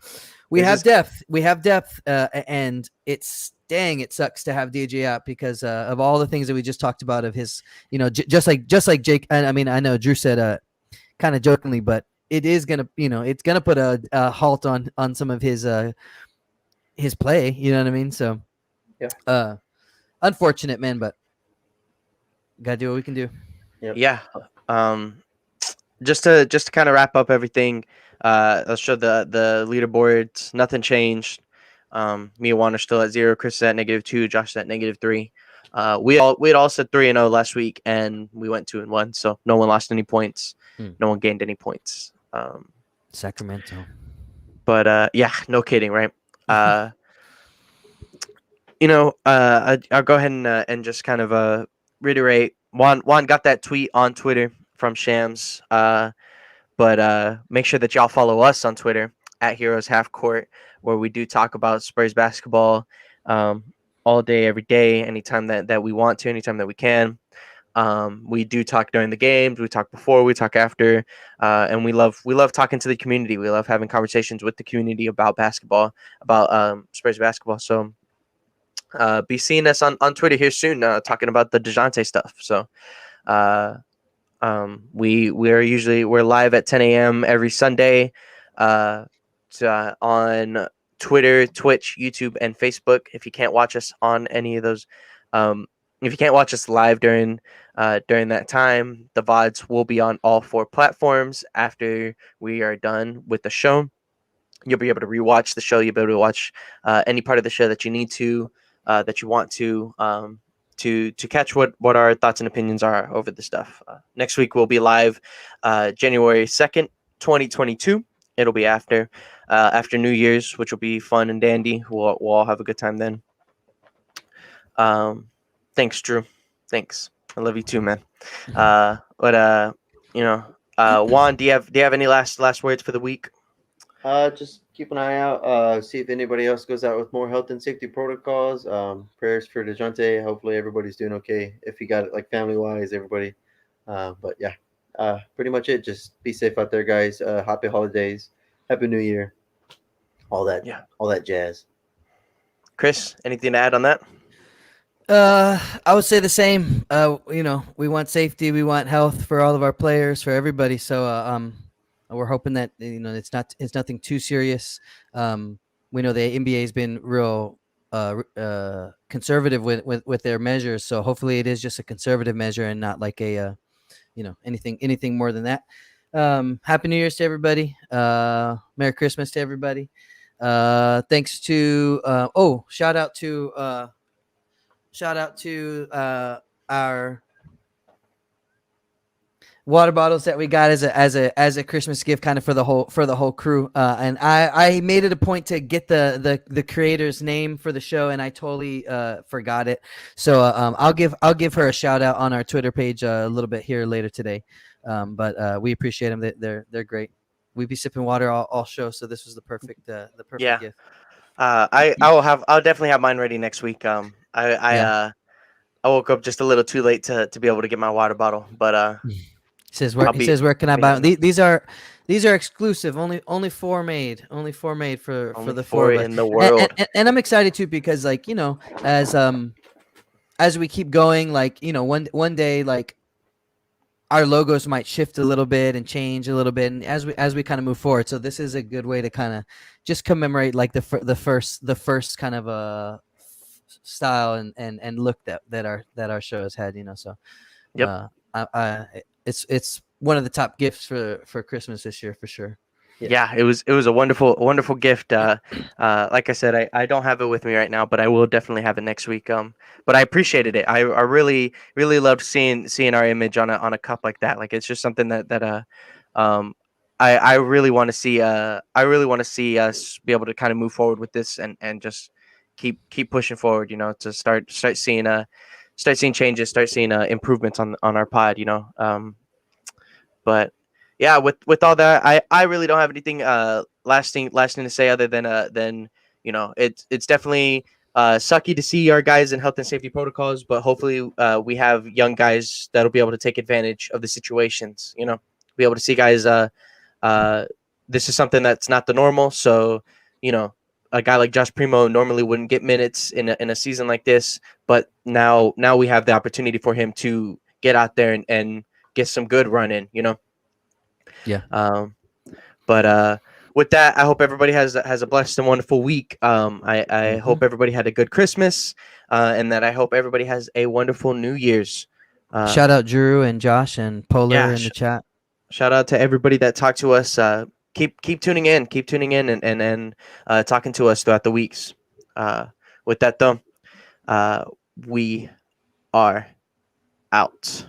Speaker 3: we
Speaker 1: This
Speaker 3: have
Speaker 1: is-
Speaker 3: depth. We have depth, and it sucks to have DJ out because of all the things that we just talked about of his, just like Jake. I mean, I know Drew said kind of jokingly, but it is gonna, it's gonna put a halt on some of his play. You know what I mean? So,
Speaker 2: Yeah.
Speaker 3: Unfortunate, man, but gotta do what we can do.
Speaker 2: Yep.
Speaker 1: Yeah. Just to kind of wrap up everything, I'll show the leaderboards. Nothing changed. Me and Juan are still at 0. Chris is at -2. Josh is at -3. We had all said 3-0 last week, and we went 2-1. So no one lost any points. No one gained any points.
Speaker 3: Sacramento.
Speaker 1: But yeah, no kidding, right? I'll go ahead and just kind of reiterate. Juan got that tweet on Twitter from Shams. But make sure that y'all follow us on Twitter at Heroes Half Court, where we do talk about Spurs basketball all day, every day, anytime that we want to, anytime that we can. We do talk during the games, we talk before, we talk after, and we love talking to the community. We love having conversations with the community about basketball, about Spurs basketball. So be seeing us on Twitter here soon, talking about the Dejounte stuff. So we're live at 10 a.m. every Sunday on Twitter, Twitch, YouTube, and Facebook. If you can't watch us on any of those, if you can't watch us live during that time, the VODs will be on all 4 platforms after we are done with the show. You'll be able to rewatch the show. You'll be able to watch any part of the show that you need to, that you want to catch what our thoughts and opinions are over the stuff. Next week we'll be live January 2nd, 2022. It'll be after New Year's, which will be fun and dandy. We'll all have a good time then. Thanks, Drew. Thanks. I love you too, man. Juan, do you have any last words for the week?
Speaker 2: Just keep an eye out. See if anybody else goes out with more health and safety protocols. Prayers for Dejounte. Hopefully everybody's doing okay. If you got it, like family wise, everybody. But yeah, pretty much it. Just be safe out there, guys. Happy holidays, Happy New Year, all that jazz.
Speaker 1: Chris, anything to add on that?
Speaker 3: I would say the same. We want safety, we want health for all of our players, for everybody. So we're hoping that it's nothing too serious. We know the NBA has been real conservative with their measures, so hopefully it is just a conservative measure and not like a anything more than that. Happy New Year's to everybody. Merry Christmas to everybody. Thanks to shout out to our water bottles that we got as a Christmas gift, kind of for the whole crew. And I made it a point to get the creator's name for the show, and I totally forgot it. So I'll give her a shout out on our Twitter page a little bit here later today. But we appreciate them. They're great. We be sipping water all show, so this was the perfect gift.
Speaker 1: I'll definitely have mine ready next week. I woke up just a little too late to be able to get my water bottle, but
Speaker 3: He says where can I buy them? These are exclusive. Only 4 made. Only 4 made for the 4 of us.
Speaker 1: in the world.
Speaker 3: And I'm excited too because as we keep going, one day our logos might shift a little bit and change a little bit, and as we kind of move forward. So this is a good way to kind of just commemorate the first kind of style and look that our show has had. So
Speaker 1: Yep.
Speaker 3: It's one of the top gifts for Christmas this year for sure.
Speaker 1: Yeah, it was a wonderful gift. Like I said, I don't have it with me right now, but I will definitely have it next week. But I appreciated it. I really loved seeing our image on a cup like that. Like it's just something that I really want to see. I really want to see us be able to kind of move forward with this and just keep pushing forward. To start seeing changes, start seeing improvements on our pod. But yeah, with all that, I really don't have anything last thing to say other than it's definitely sucky to see our guys in health and safety protocols, but hopefully we have young guys that'll be able to take advantage of the situations. Be able to see guys. This is something that's not the normal, so a guy like Josh Primo normally wouldn't get minutes in a season like this, but now we have the opportunity for him to get out there and get some good run in.
Speaker 3: Yeah.
Speaker 1: But with that, I hope everybody has a blessed and wonderful week. I hope everybody had a good Christmas, and that I hope everybody has a wonderful New Year's.
Speaker 3: Shout out Drew and Josh and Polar in the chat.
Speaker 1: Shout out to everybody that talked to us. Keep tuning in. Keep tuning in and talking to us throughout the weeks. With that, though, we are out.